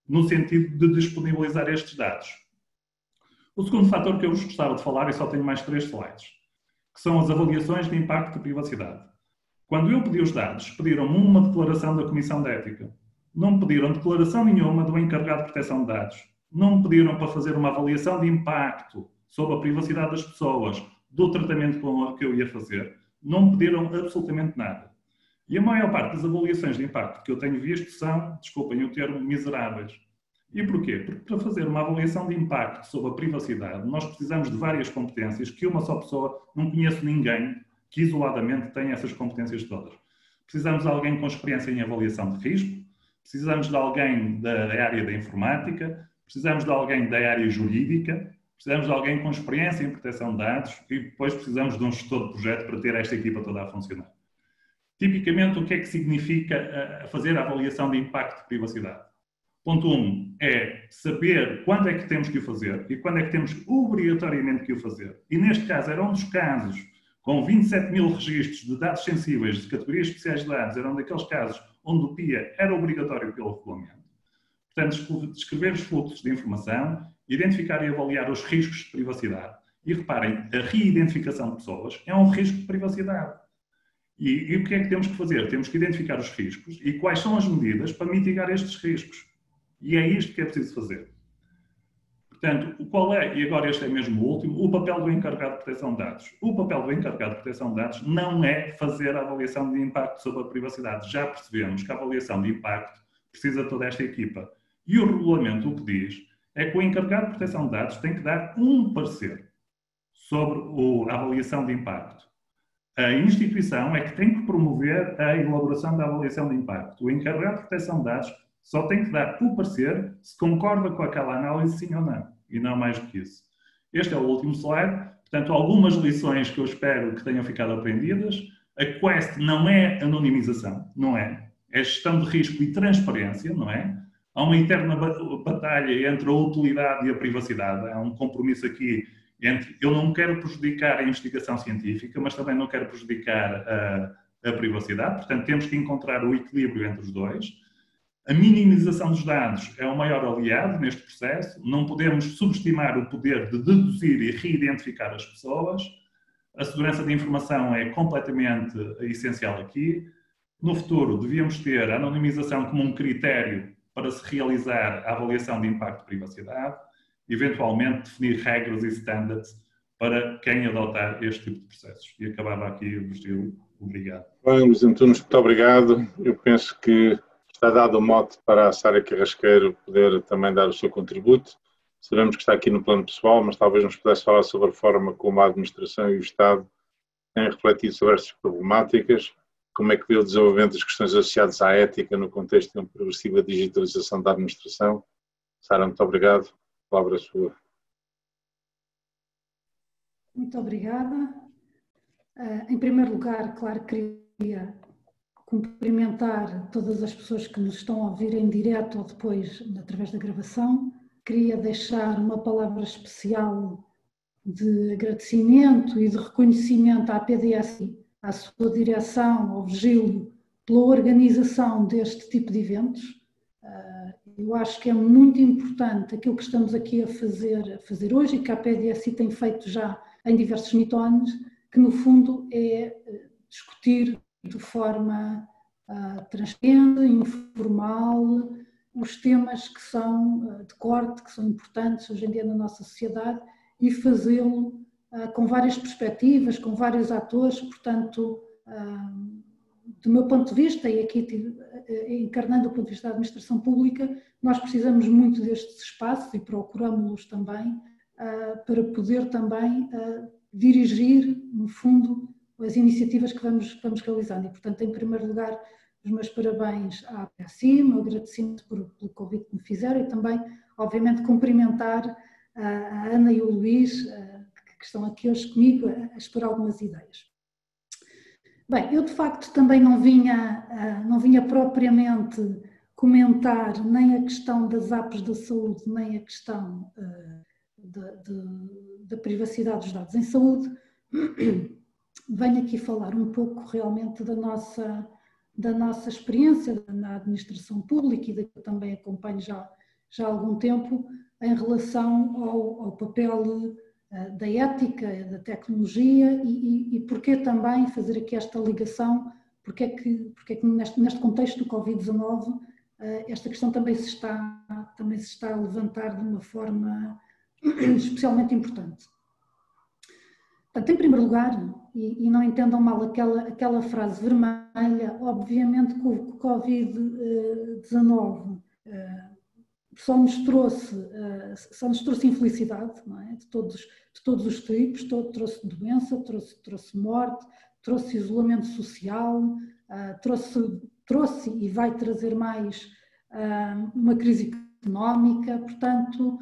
no sentido de disponibilizar estes dados. O segundo fator que eu vos gostava de falar, e só tenho mais 3 slides, que são as avaliações de impacto de privacidade. Quando eu pedi os dados, pediram-me uma declaração da Comissão de Ética. Não pediram declaração nenhuma do encarregado de proteção de dados. Não me pediram para fazer uma avaliação de impacto sobre a privacidade das pessoas, do tratamento que eu ia fazer. Não me pediram absolutamente nada. E a maior parte das avaliações de impacto que eu tenho visto são, desculpem o termo, miseráveis. E porquê? Porque para fazer uma avaliação de impacto sobre a privacidade, nós precisamos de várias competências que uma só pessoa, não conheço ninguém que isoladamente tenha essas competências todas. Precisamos de alguém com experiência em avaliação de risco, precisamos de alguém da área da informática, precisamos de alguém da área jurídica, precisamos de alguém com experiência em proteção de dados e depois precisamos de um gestor de projeto para ter esta equipa toda a funcionar. Tipicamente, o que é que significa fazer a avaliação de impacto de privacidade? Ponto 1 é saber quando é que temos que o fazer e quando é que temos obrigatoriamente que o fazer. E neste caso era um dos casos, com 27 mil registros de dados sensíveis de categorias especiais de dados, era um daqueles casos onde o PIA era obrigatório pelo regulamento. Portanto, descrever os fluxos de informação, identificar e avaliar os riscos de privacidade. E reparem, a reidentificação de pessoas é um risco de privacidade. E o que é que temos que fazer? Temos que identificar os riscos e quais são as medidas para mitigar estes riscos. E é isto que é preciso fazer. Portanto, qual é, e agora este é mesmo o último, o papel do encarregado de proteção de dados. O papel do encarregado de proteção de dados não é fazer a avaliação de impacto sobre a privacidade. Já percebemos que a avaliação de impacto precisa de toda esta equipa. E o regulamento o que diz é que o encarregado de proteção de dados tem que dar um parecer sobre a avaliação de impacto. A instituição é que tem que promover a elaboração da avaliação de impacto. O encarregado de proteção de dados só tem que dar o parecer se concorda com aquela análise, sim ou não. E não mais do que isso. Este é o último slide. Portanto, algumas lições que eu espero que tenham ficado aprendidas. A Quest não é anonimização, não é. É gestão de risco e transparência, não é. Há uma eterna batalha entre a utilidade e a privacidade. Há um compromisso aqui entre eu não quero prejudicar a investigação científica, mas também não quero prejudicar a privacidade. Portanto, temos que encontrar o equilíbrio entre os dois. A minimização dos dados é o maior aliado neste processo. Não podemos subestimar o poder de deduzir e reidentificar as pessoas. A segurança da informação é completamente essencial aqui. No futuro, devíamos ter a anonimização como um critério para se realizar a avaliação de impacto de privacidade. Eventualmente, definir regras e standards para quem adotar este tipo de processos. E acabava aqui, Virgílio. Obrigado. Bem, Luís Antunes, muito obrigado. Eu penso que está dado o mote para a Sara Carrasqueiro poder também dar o seu contributo. Sabemos que está aqui no plano pessoal, mas talvez nos pudesse falar sobre a forma como a administração e o Estado têm refletido sobre estas problemáticas, como é que vê o desenvolvimento das questões associadas à ética no contexto de uma progressiva digitalização da administração. Sara, muito obrigado. A palavra é sua. Muito obrigada. Em primeiro lugar, claro, queria cumprimentar todas as pessoas que nos estão a ouvir em direto ou depois através da gravação. Queria deixar uma palavra especial de agradecimento e de reconhecimento à PDSI, à sua direção, ao Virgílio, pela organização deste tipo de eventos. Eu acho que é muito importante aquilo que estamos aqui a fazer hoje e que a PDSI tem feito já em diversos mitones, que no fundo é discutir de forma transparente, informal, os temas que são de corte, que são importantes hoje em dia na nossa sociedade e fazê-lo com várias perspectivas, com vários atores. Portanto, do meu ponto de vista, e aqui encarnando o ponto de vista da administração pública, nós precisamos muito destes espaços e procuramos-los também para poder também dirigir, no fundo, as iniciativas que vamos realizando. E, portanto, em primeiro lugar, os meus parabéns à PSI, o meu agradecimento pelo convite que me fizeram e também, obviamente, cumprimentar a Ana e o Luís, que estão aqui hoje comigo, a expor algumas ideias. Bem, eu de facto também não vinha propriamente comentar nem a questão das apps da saúde, nem a questão da privacidade dos dados em saúde. Venho aqui falar um pouco realmente da nossa experiência na administração pública e da que eu também acompanho já há algum tempo em relação ao papel da ética, da tecnologia e porquê também fazer aqui esta ligação, porque é que neste contexto do Covid-19 esta questão também se está a levantar de uma forma especialmente importante. Portanto, em primeiro lugar, e não entendam mal aquela frase vermelha, obviamente que o Covid-19 só nos trouxe infelicidade, não é? de todos os tipos, trouxe doença, trouxe morte, trouxe isolamento social, trouxe e vai trazer mais uma crise económica, portanto,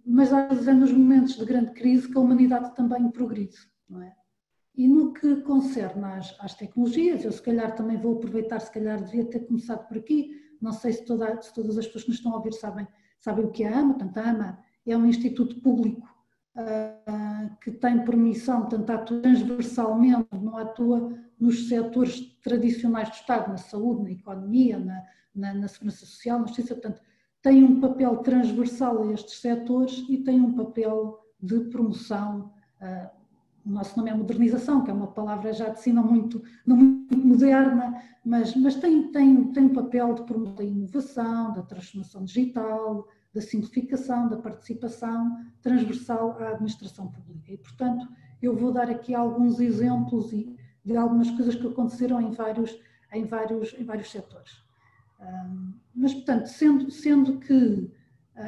mas às vezes é nos momentos de grande crise que a humanidade também progride, não é? E no que concerne às tecnologias, eu se calhar também vou aproveitar, se calhar devia ter começado por aqui, não sei se todas as pessoas que nos estão a ouvir sabem o que é a AMA. Portanto, a AMA é um instituto público que tem por missão, portanto, atua transversalmente, não atua nos setores tradicionais do Estado, na saúde, na economia, na segurança social, na justiça, portanto, tem um papel transversal a estes setores e tem um papel de promoção. O nosso nome é modernização, que é uma palavra já de si não muito moderna, mas tem um papel de promoção da inovação, da transformação digital, da simplificação, da participação transversal à administração pública. E, portanto, eu vou dar aqui alguns exemplos de algumas coisas que aconteceram em vários setores. Mas, portanto, sendo que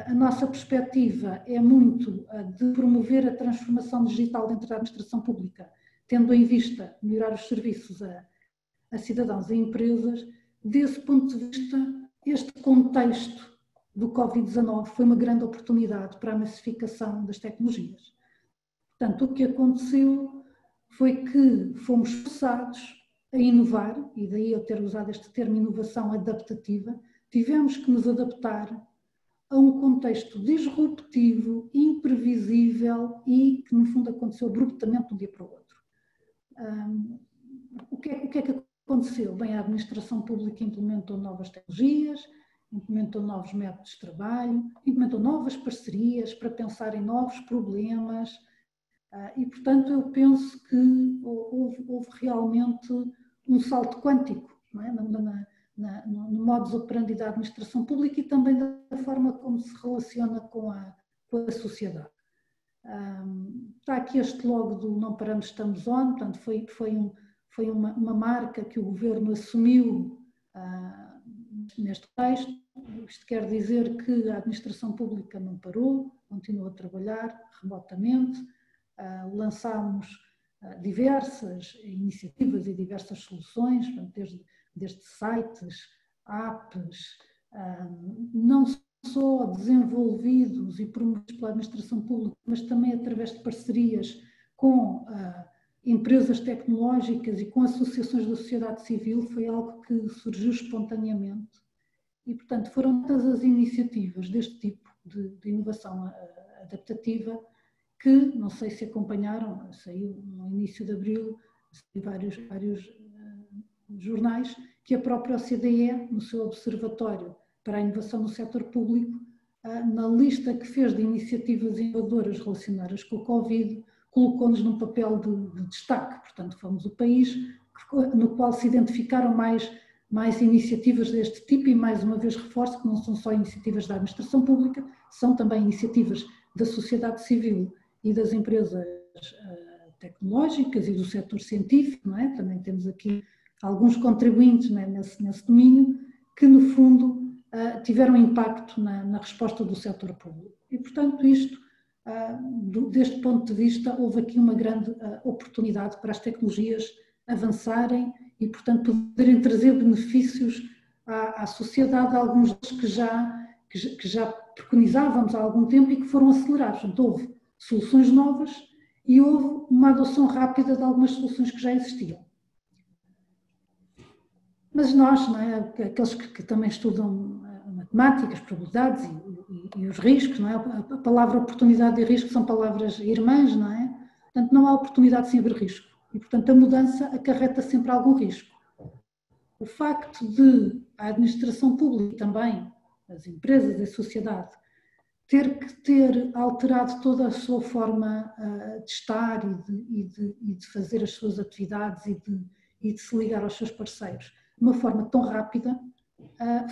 a nossa perspectiva é muito de promover a transformação digital dentro da administração pública, tendo em vista melhorar os serviços a cidadãos e empresas, desse ponto de vista, este contexto do Covid-19 foi uma grande oportunidade para a massificação das tecnologias. Portanto, o que aconteceu foi que fomos forçados a inovar, e daí eu ter usado este termo inovação adaptativa, tivemos que nos adaptar a um contexto disruptivo, imprevisível e que, no fundo, aconteceu abruptamente de um dia para o outro. O que é que aconteceu? Bem, a administração pública implementou novas tecnologias, implementou novos métodos de trabalho, implementou novas parcerias para pensar em novos problemas e, portanto, eu penso que houve realmente um salto quântico, não é? No modus operandi da administração pública e também da forma como se relaciona com a sociedade. Está aqui este logo do Não Paramos, Estamos On, portanto foi uma marca que o governo assumiu neste texto. Isto quer dizer que a administração pública não parou, continua a trabalhar remotamente, lançámos diversas iniciativas e diversas soluções, desde sites, apps, não só desenvolvidos e promovidos pela administração pública, mas também através de parcerias com empresas tecnológicas e com associações da sociedade civil, foi algo que surgiu espontaneamente. E, portanto, foram todas as iniciativas deste tipo de inovação adaptativa que, não sei se acompanharam, saiu no início de abril, vários jornais, que a própria OCDE, no seu Observatório para a Inovação no Setor Público, na lista que fez de iniciativas inovadoras relacionadas com o Covid, colocou-nos num papel de destaque. Portanto, fomos o país no qual se identificaram mais iniciativas deste tipo e, mais uma vez, reforço que não são só iniciativas da administração pública, são também iniciativas da sociedade civil e das empresas tecnológicas e do setor científico, não é? Também temos aqui alguns contribuintes, não é, nesse domínio, que no fundo tiveram impacto na resposta do setor público. E, portanto, deste ponto de vista, houve aqui uma grande oportunidade para as tecnologias avançarem e, portanto, poderem trazer benefícios à sociedade, alguns que já preconizávamos há algum tempo e que foram acelerados. Portanto, houve soluções novas e houve uma adoção rápida de algumas soluções que já existiam. Mas nós, não é, aqueles que também estudam matemáticas, probabilidades e os riscos, não é? A palavra oportunidade e risco são palavras irmãs, não é? Portanto, não há oportunidade sem haver risco. E, portanto, a mudança acarreta sempre algum risco. O facto de a administração pública e também as empresas e a sociedade ter que ter alterado toda a sua forma de estar e de fazer as suas atividades e de se ligar aos seus parceiros de uma forma tão rápida,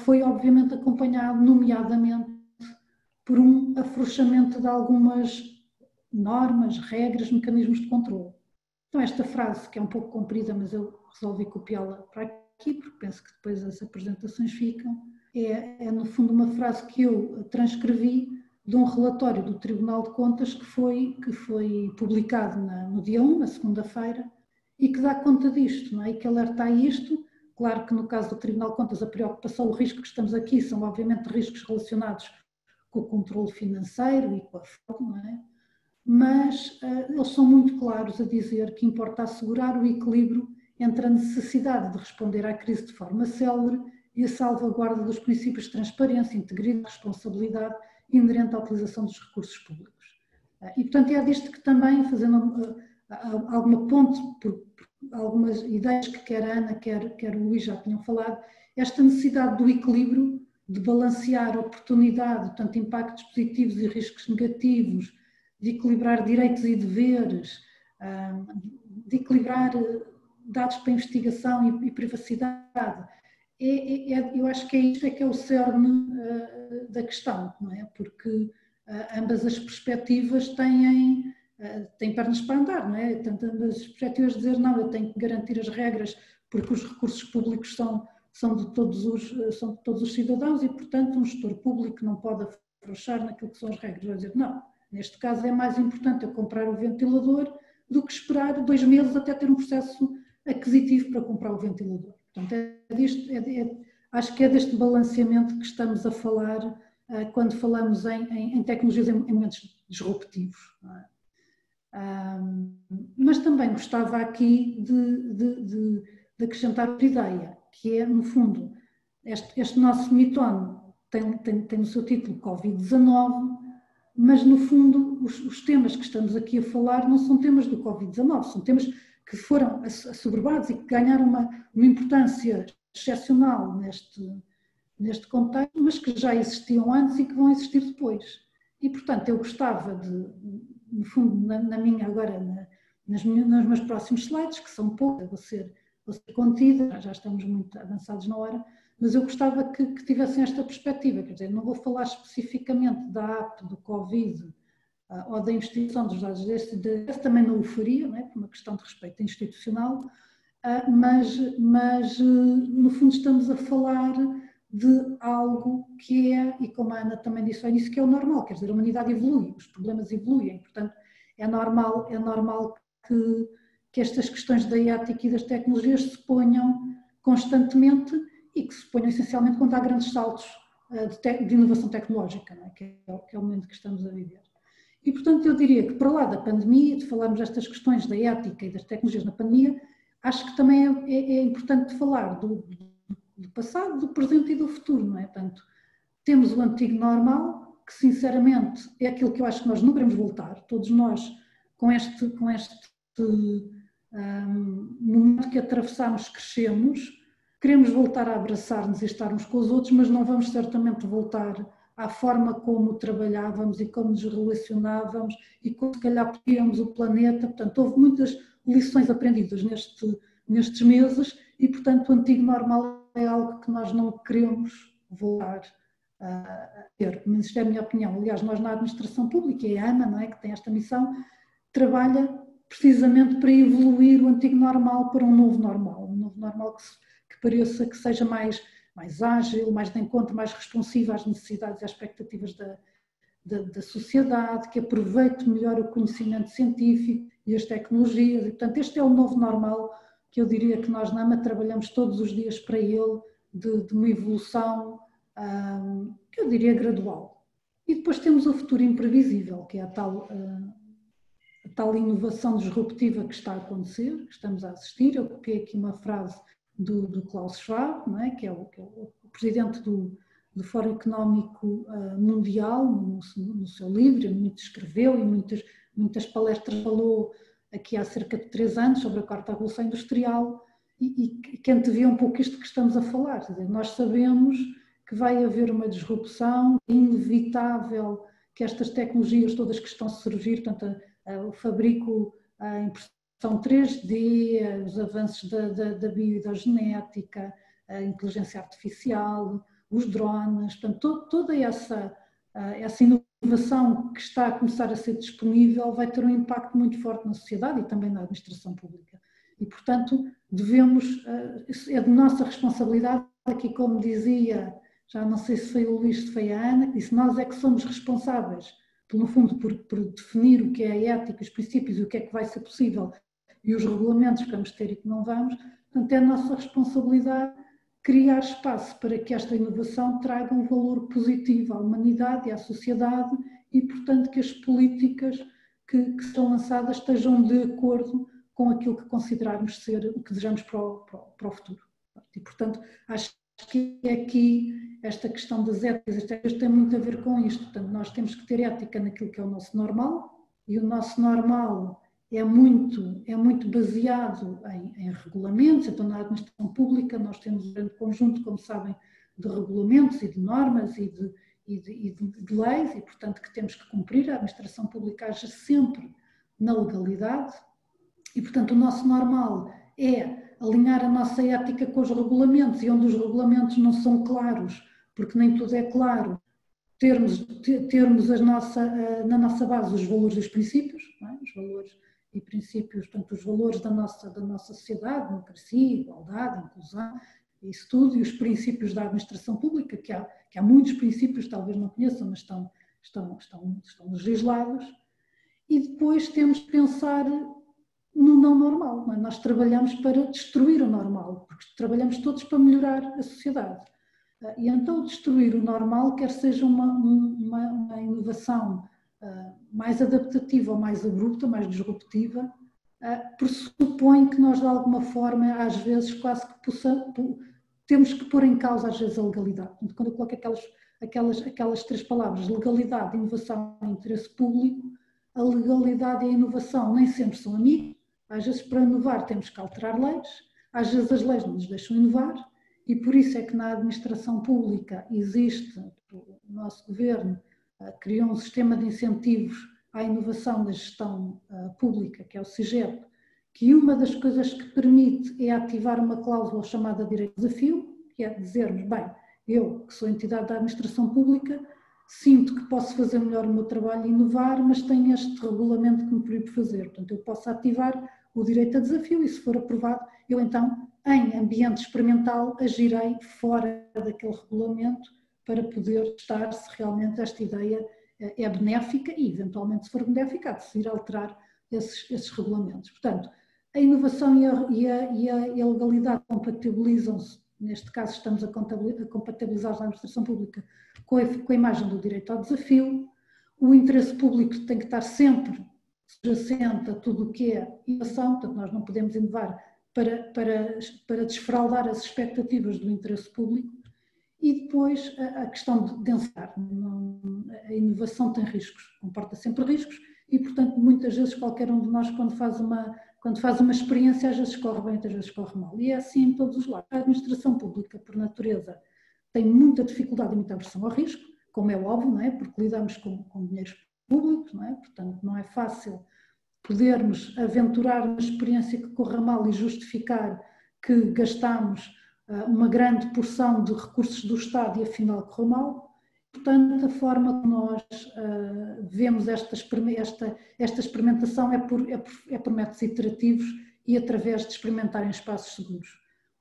foi obviamente acompanhado, nomeadamente, por um afrouxamento de algumas normas, regras, mecanismos de controle. Então esta frase, que é um pouco comprida, mas eu resolvi copiá-la para aqui, porque penso que depois as apresentações ficam, é no fundo uma frase que eu transcrevi de um relatório do Tribunal de Contas que foi publicado no dia 1, na segunda-feira, e que dá conta disto, não é? E que alerta a isto. Claro que no caso do Tribunal de Contas a preocupação, o risco que estamos aqui são obviamente riscos relacionados com o controle financeiro e com a fraude, não é? mas eles são muito claros a dizer que importa assegurar o equilíbrio entre a necessidade de responder à crise de forma célere e a salvaguarda dos princípios de transparência, integridade e responsabilidade inerente à utilização dos recursos públicos. E, portanto, é disto que também, fazendo alguma ponte por algumas ideias que quer a Ana, quer o Luís já tinham falado, esta necessidade do equilíbrio, de balancear a oportunidade, tanto impactos positivos e riscos negativos, de equilibrar direitos e deveres, de equilibrar dados para investigação e privacidade. Eu acho que isto que é o cerne da questão, não é? Porque ambas as perspectivas têm pernas para andar, não é? Tanto ambas as perspectivas de dizer, não, eu tenho que garantir as regras porque os recursos públicos são de todos os cidadãos e, portanto, um gestor público não pode afrouxar naquilo que são as regras. Vai dizer, não, neste caso é mais importante eu comprar o ventilador do que esperar 2 meses até ter um processo aquisitivo para comprar o ventilador. Portanto, acho que é deste balanceamento que estamos a falar quando falamos em tecnologias em momentos disruptivos. Não é? Mas também gostava aqui de acrescentar outra ideia, que é, no fundo, este nosso mitono tem no seu título Covid-19, mas, no fundo, os temas que estamos aqui a falar não são temas do Covid-19, são temas que foram assoberbados e que ganharam uma importância excepcional neste contexto, mas que já existiam antes e que vão existir depois. E, portanto, eu gostava no fundo, nos meus próximos slides, que são poucos, vou ser contida, já estamos muito avançados na hora, mas eu gostava que tivessem esta perspectiva, quer dizer, não vou falar especificamente da app do Covid ou da investigação dos dados também não o faria, não é? Por uma questão de respeito institucional, mas no fundo estamos a falar de algo que é, e como a Ana também disse ao início, que é o normal, quer dizer, a humanidade evolui, os problemas evoluem, portanto é normal que estas questões da ética e das tecnologias se ponham constantemente e que se ponham essencialmente quando há grandes saltos de inovação tecnológica, não é? Que é o momento que estamos a viver. E, portanto, eu diria que, para lá da pandemia, de falarmos destas questões da ética e das tecnologias na pandemia, acho que também é importante falar do passado, do presente e do futuro, não é? Portanto, temos o antigo normal, que, sinceramente, é aquilo que eu acho que nós não queremos voltar. Todos nós, com este momento que atravessamos, crescemos, queremos voltar a abraçar-nos e estar uns com os outros, mas não vamos certamente voltar à forma como trabalhávamos e como nos relacionávamos e como se calhar podíamos o planeta. Portanto, houve muitas lições aprendidas nestes meses e, portanto, o antigo normal é algo que nós não queremos voltar a ter. Mas isto é a minha opinião. Aliás, nós na administração pública, e a AMA, não é, que tem esta missão, trabalha precisamente para evoluir o antigo normal para um novo normal que pareça que seja mais ágil, mais de encontro, mais responsivo às necessidades e às expectativas da sociedade, que aproveite melhor o conhecimento científico e as tecnologias. E, portanto, este é o novo normal que eu diria que nós na AMA trabalhamos todos os dias para ele, de uma evolução que eu diria gradual. E depois temos o futuro imprevisível, que é a tal inovação disruptiva que está a acontecer, que estamos a assistir. Eu copiei aqui uma frase do Klaus Schwab, não é? que é o presidente do Fórum Económico Mundial, no seu livro, ele muito escreveu e muitas palestras falou aqui há cerca de 3 anos sobre a 4ª Revolução Industrial e que antevia um pouco isto que estamos a falar. Quer dizer, nós sabemos que vai haver uma disrupção, é inevitável que estas tecnologias todas que estão a surgir, portanto, o fabrico, a impressão 3D, os avanços da biogenética, a inteligência artificial, os drones, portanto, toda essa inovação que está a começar a ser disponível vai ter um impacto muito forte na sociedade e também na administração pública. E, portanto, é de nossa responsabilidade, aqui como dizia, já não sei se foi o Luís, se foi a Ana, que disse, nós é que somos responsáveis, no fundo, por definir o que é a ética, os princípios e o que é que vai ser possível e os regulamentos que vamos ter e que não vamos. Portanto, é a nossa responsabilidade criar espaço para que esta inovação traga um valor positivo à humanidade e à sociedade e, portanto, que as políticas que são lançadas estejam de acordo com aquilo que considerarmos ser o que desejamos para o futuro. E, portanto, acho que aqui esta questão das éticas tem muito a ver com isto. Portanto, nós temos que ter ética naquilo que é o nosso normal, e o nosso normal é muito baseado em regulamentos. Então, na administração pública nós temos um grande conjunto, como sabem, de regulamentos e de normas e de leis, e, portanto, que temos que cumprir. A administração pública age sempre na legalidade e, portanto, o nosso normal é alinhar a nossa ética com os regulamentos, e onde os regulamentos não são claros, porque nem tudo é claro, termos na nossa base os valores e os princípios, não é? Os valores e princípios, portanto, os valores da nossa sociedade, democracia, igualdade, inclusão, isso tudo, e os princípios da administração pública, que há muitos princípios, talvez não conheçam, mas estão legislados, e depois temos que pensar no não normal, não é? Nós trabalhamos para destruir o normal, porque trabalhamos todos para melhorar a sociedade. E então destruir o normal, quer seja uma inovação mais adaptativa ou mais abrupta, mais disruptiva, pressupõe que nós de alguma forma, às vezes, quase que temos que pôr em causa às vezes a legalidade. Quando eu coloco aquelas três palavras, legalidade, inovação e interesse público, a legalidade e a inovação nem sempre são amigos. Às vezes, para inovar temos que alterar leis, às vezes as leis não nos deixam inovar, e por isso é que na administração pública existe, o nosso governo criou um sistema de incentivos à inovação da gestão pública, que é o CIGEP, que uma das coisas que permite é ativar uma cláusula chamada direito de desafio, que é dizermos, bem, eu que sou entidade da administração pública, sinto que posso fazer melhor o meu trabalho e inovar, mas tenho este regulamento que me proíbe fazer. Portanto, eu posso ativar o direito a desafio, e se for aprovado, eu então, em ambiente experimental, agirei fora daquele regulamento para poder testar se realmente esta ideia é benéfica e, eventualmente, se for benéfica, há de decidir alterar esses regulamentos. Portanto, a inovação e a legalidade compatibilizam-se. Neste caso, estamos a compatibilizar a administração pública com a imagem do direito ao desafio. O interesse público tem que estar sempre subjacente a tudo o que é inovação, portanto, nós não podemos inovar para desfraudar as expectativas do interesse público. E depois a questão de densidade. A inovação tem riscos, comporta sempre riscos, e, portanto, muitas vezes qualquer um de nós, quando faz uma experiência, às vezes corre bem, às vezes corre mal. E é assim em todos os lados. A administração pública, por natureza, tem muita dificuldade e muita aversão ao risco, como é óbvio, não é? Porque lidamos com dinheiros públicos, não é? Portanto, não é fácil podermos aventurar uma experiência que corra mal e justificar que gastamos uma grande porção de recursos do Estado e afinal correu mal. Portanto, a forma que nós vemos esta experimentação é por métodos iterativos e através de experimentar em espaços seguros.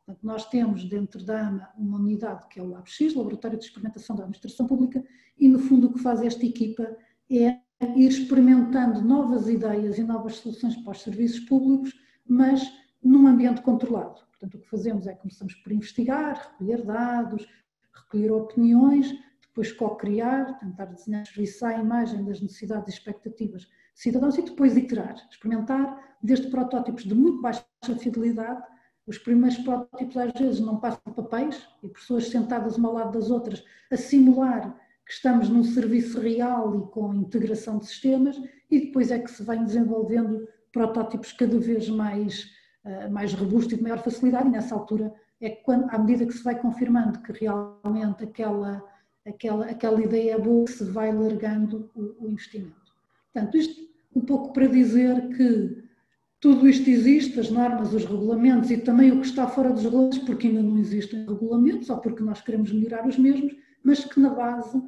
Portanto, nós temos dentro da AMA uma unidade que é o LabX, Laboratório de Experimentação da Administração Pública, e no fundo o que faz esta equipa é ir experimentando novas ideias e novas soluções para os serviços públicos, mas num ambiente controlado. Portanto, o que fazemos é começamos por investigar, recolher dados, recolher opiniões, depois co-criar, tentar desenhar serviços à imagem das necessidades e expectativas de cidadãos e depois iterar, experimentar, desde protótipos de muito baixa fidelidade. Os primeiros protótipos às vezes não passam papéis e pessoas sentadas uma ao lado das outras a simular que estamos num serviço real e com integração de sistemas, e depois é que se vai desenvolvendo protótipos cada vez mais robustos e de maior facilidade, e nessa altura é quando, à medida que se vai confirmando que realmente aquela ideia é boa, que se vai largando o investimento. Portanto, isto um pouco para dizer que tudo isto existe, as normas, os regulamentos e também o que está fora dos regulamentos, porque ainda não existem regulamentos ou porque nós queremos melhorar os mesmos, mas que na base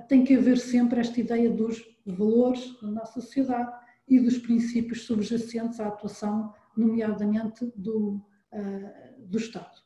tem que haver sempre esta ideia dos valores da nossa sociedade e dos princípios subjacentes à atuação, nomeadamente do Estado.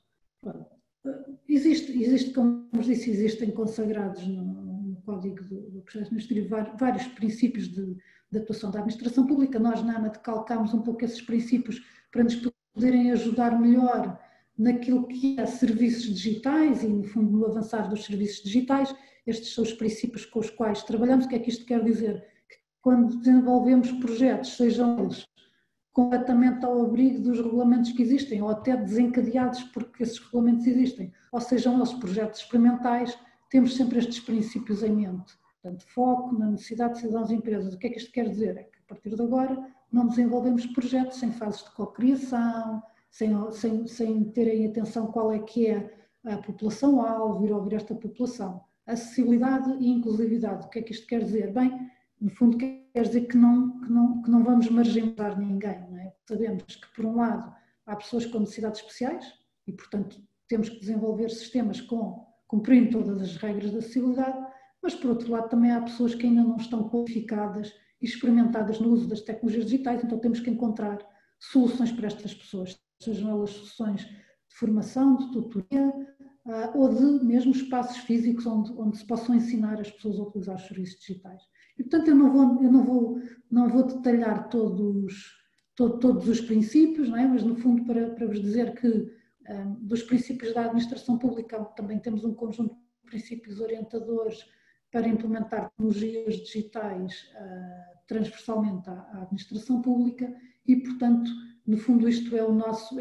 Existe, como vos disse, existem consagrados no Código do Processo Administrativo vários princípios de atuação da administração pública. Nós na AMA decalcámos um pouco esses princípios para nos poderem ajudar melhor naquilo que é serviços digitais e, no fundo, no avançar dos serviços digitais. Estes são os princípios com os quais trabalhamos. O que é que isto quer dizer? Que quando desenvolvemos projetos, sejam eles completamente ao abrigo dos regulamentos que existem, ou até desencadeados porque esses regulamentos existem, ou sejam eles projetos experimentais, temos sempre estes princípios em mente. Portanto, foco na necessidade de cidadãos e empresas. O que é que isto quer dizer? É que a partir de agora não desenvolvemos projetos sem fases de cocriação, sem terem atenção qual é que é a população-alvo, ir ouvir esta população. Acessibilidade e inclusividade. O que é que isto quer dizer? Bem, no fundo quer dizer que não vamos marginalizar ninguém. Não é? Sabemos que, por um lado, há pessoas com necessidades especiais e, portanto, temos que desenvolver sistemas cumprindo todas as regras da acessibilidade, mas, por outro lado, também há pessoas que ainda não estão qualificadas e experimentadas no uso das tecnologias digitais, então temos que encontrar soluções para estas pessoas, sejam elas soluções de formação, de tutoria, ou de mesmo espaços físicos onde se possam ensinar as pessoas a utilizar os serviços digitais. E, portanto, eu não vou detalhar todos os princípios, não é? Mas, no fundo, para vos dizer que dos princípios da administração pública também temos um conjunto de princípios orientadores para implementar tecnologias digitais transversalmente à administração pública e, portanto, no fundo isto é o nosso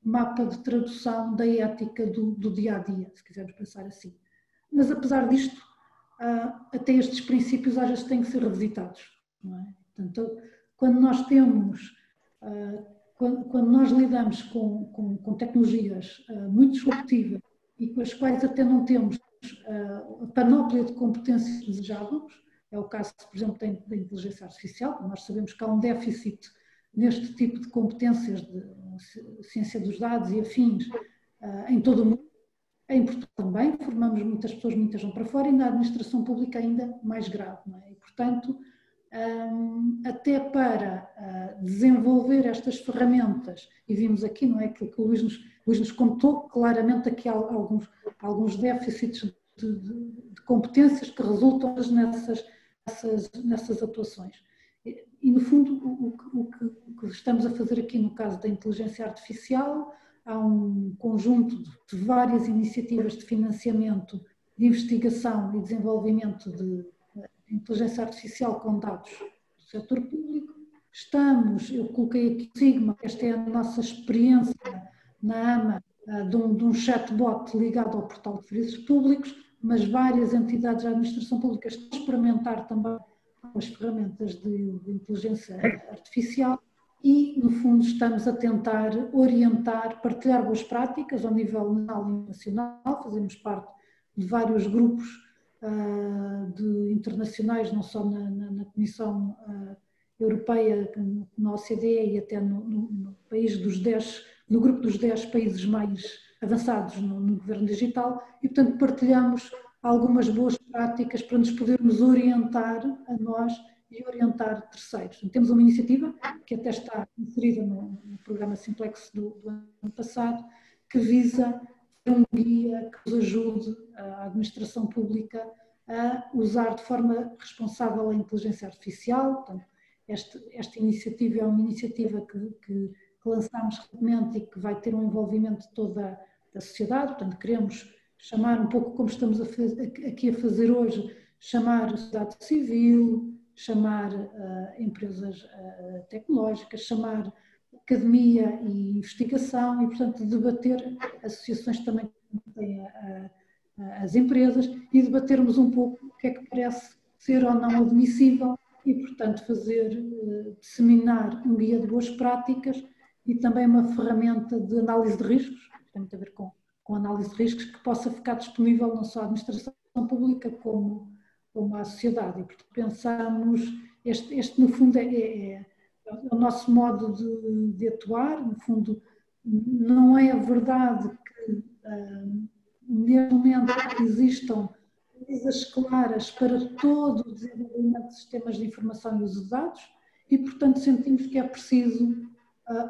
mapa de tradução da ética do dia-a-dia, se quisermos pensar assim. Mas, apesar disto, até estes princípios às vezes têm que ser revisitados, não é? Portanto, quando nós lidamos com tecnologias muito disruptivas e com as quais até não temos a panóplia de competências desejáveis, é o caso, por exemplo, da inteligência artificial. Nós sabemos que há um déficit neste tipo de competências de ciência dos dados e afins em todo o mundo. Em Portugal também, formamos muitas pessoas, muitas vão para fora, e na administração pública ainda mais grave, não é? E, portanto, até para desenvolver estas ferramentas, e vimos aqui, não é, que o Luís nos contou claramente aqui alguns déficits de competências que resultam nessas atuações. E, no fundo, o que estamos a fazer aqui no caso da inteligência artificial, há um conjunto de várias iniciativas de financiamento, de investigação e desenvolvimento de inteligência artificial com dados do setor público. Eu coloquei aqui o Sigma, esta é a nossa experiência na AMA, de um chatbot ligado ao portal de serviços públicos, mas várias entidades da administração pública estão a experimentar também as ferramentas de inteligência artificial e, no fundo, estamos a tentar orientar, partilhar boas práticas ao nível nacional e nacional. Fazemos parte de vários grupos internacionais, não só na Comissão Europeia, na OCDE e até no grupo dos 10 países mais avançados no governo digital e, portanto, partilhamos algumas boas práticas para nos podermos orientar a nós e orientar terceiros. Então, temos uma iniciativa que até está inserida no programa Simplex do ano passado, que visa um guia que nos ajude a administração pública a usar de forma responsável a inteligência artificial. Portanto, esta iniciativa é uma iniciativa que lançámos recentemente e que vai ter um envolvimento de toda a sociedade. Portanto, queremos chamar um pouco como estamos aqui a fazer hoje, chamar a sociedade civil, chamar empresas tecnológicas, chamar academia e investigação e, portanto, debater associações também que têm as empresas e debatermos um pouco o que é que parece ser ou não admissível e, portanto, disseminar um guia de boas práticas e também uma ferramenta de análise de riscos, que tem muito a ver com análise de riscos, que possa ficar disponível não só à administração pública como à sociedade. E, portanto, pensamos, este no fundo é o nosso modo de atuar. No fundo, não é verdade que neste momento existam coisas claras para todo o desenvolvimento de sistemas de informação e uso de dados e, portanto, sentimos que é preciso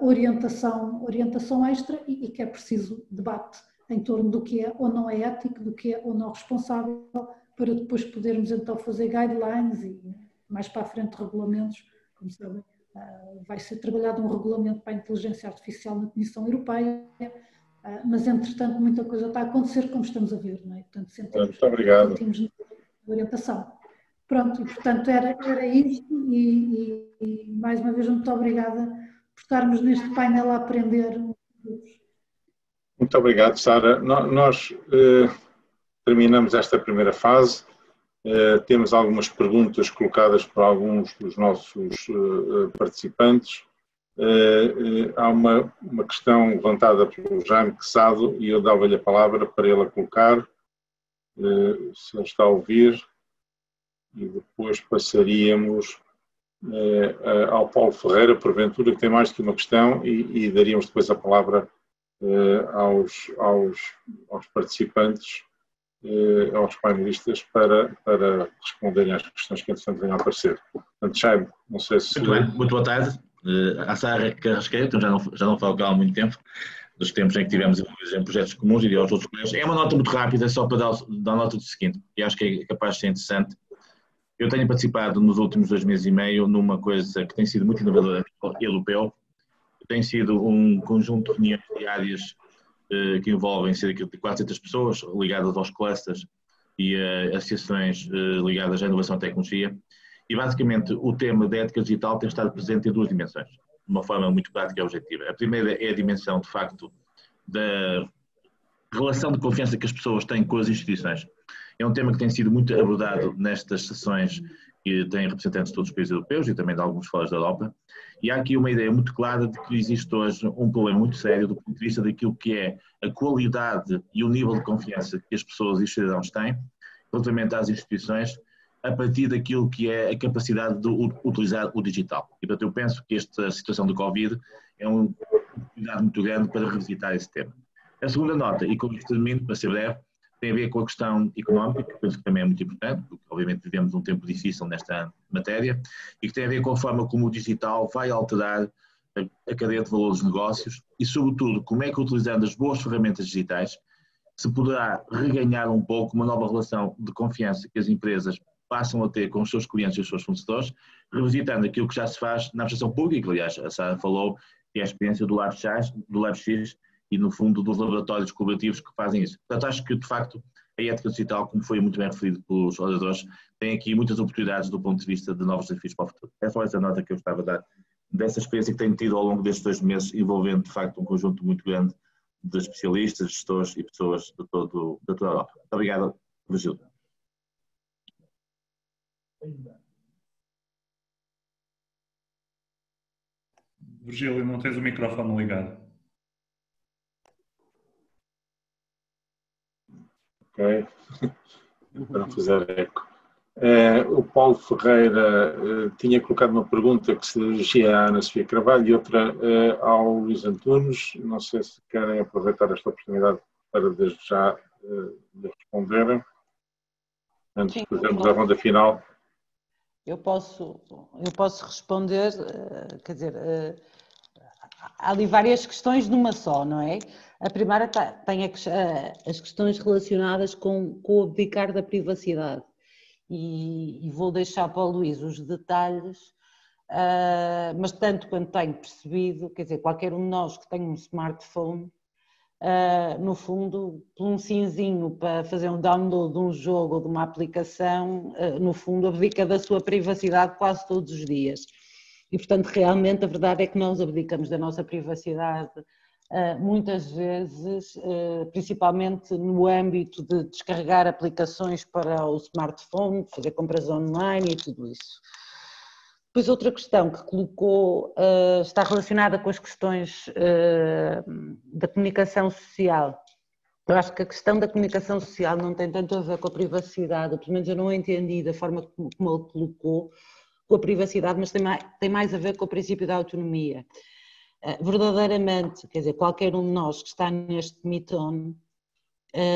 orientação extra e que é preciso debate em torno do que é ou não é ético, do que é ou não responsável, para depois podermos então fazer guidelines e mais para a frente regulamentos. Como sabem, vai ser trabalhado um regulamento para a inteligência artificial na Comissão Europeia, mas entretanto muita coisa está a acontecer, como estamos a ver, não é? Portanto, sentimos orientação. Pronto, e portanto era isso e mais uma vez muito obrigada por estarmos neste painel a aprender. Muito obrigado, Sara. Nós terminamos esta primeira fase. Temos algumas perguntas colocadas por alguns dos nossos participantes. Há uma questão levantada pelo Jaime Quesado e eu dava-lhe a palavra para ele a colocar, se ele está a ouvir, e depois passaríamos ao Paulo Ferreira, porventura, que tem mais do que uma questão, e daríamos depois a palavra aos participantes, aos painelistas, para responderem às questões que entretanto venham a aparecer. Portanto, Jaime, não sei se... Muito bem, muito boa tarde. À Sara Carrasqueira, então já não falo cá há muito tempo, dos tempos em que tivemos envolvidos em projetos comuns e aos outros colegas. É uma nota muito rápida, só para dar nota do seguinte, e acho que é capaz de ser interessante. Eu tenho participado nos últimos 2 meses e meio numa coisa que tem sido muito inovadora europeu. Tem sido um conjunto de reuniões diárias que envolvem cerca de 400 pessoas ligadas aos clusters e associações ligadas à inovação e tecnologia. E basicamente o tema da ética digital tem estado presente em 2 dimensões, de uma forma muito prática e objetiva. A primeira é a dimensão, de facto, da relação de confiança que as pessoas têm com as instituições. É um tema que tem sido muito abordado nestas sessões que têm representantes de todos os países europeus e também de alguns fora da Europa. E há aqui uma ideia muito clara de que existe hoje um problema muito sério do ponto de vista daquilo que é a qualidade e o nível de confiança que as pessoas e os cidadãos têm relativamente às instituições a partir daquilo que é a capacidade de utilizar o digital. E, portanto, eu penso que esta situação do Covid é uma oportunidade muito grande para revisitar esse tema. A segunda nota, e com isto termino, para ser breve, tem a ver com a questão económica, que penso que também é muito importante, porque obviamente vivemos um tempo difícil nesta matéria, e que tem a ver com a forma como o digital vai alterar a cadeia de valor dos negócios e, sobretudo, como é que, utilizando as boas ferramentas digitais, se poderá reganhar um pouco uma nova relação de confiança que as empresas passam a ter com os seus clientes e os seus fornecedores, revisitando aquilo que já se faz na administração pública. Aliás, a Sara falou que é a experiência do LabX e, no fundo, dos laboratórios colaborativos que fazem isso. Portanto, acho que, de facto, a ética digital, como foi muito bem referido pelos oradores, tem aqui muitas oportunidades do ponto de vista de novos desafios para o futuro. É só essa nota que eu gostava de dar dessa experiência que tenho tido ao longo destes 2 meses, envolvendo, de facto, um conjunto muito grande de especialistas, gestores e pessoas de toda a Europa. Muito obrigado, Virgílio. Virgílio, não tens o microfone ligado. Ok, para não fazer eco. O Paulo Ferreira tinha colocado uma pergunta que se dirigia à Ana Sofia Carvalho e outra ao Luís Antunes. Não sei se querem aproveitar esta oportunidade para desde já lhe responderem, antes de fazermos a ronda final. Eu posso responder, quer dizer, há ali várias questões numa só, não é? A primeira tem as questões relacionadas com o abdicar da privacidade e vou deixar para o Luís os detalhes, mas tanto quanto tenho percebido, quer dizer, qualquer um de nós que tenha um smartphone, no fundo, por um simzinho para fazer um download de um jogo ou de uma aplicação, no fundo abdica da sua privacidade quase todos os dias. E, portanto, realmente a verdade é que nós abdicamos da nossa privacidade muitas vezes, principalmente no âmbito de descarregar aplicações para o smartphone, fazer compras online e tudo isso. Depois outra questão que colocou está relacionada com as questões da comunicação social. Eu acho que a questão da comunicação social não tem tanto a ver com a privacidade, pelo menos eu não entendi da forma como ele colocou, com a privacidade, mas tem mais a ver com o princípio da autonomia. Verdadeiramente, quer dizer, qualquer um de nós que está neste meet-on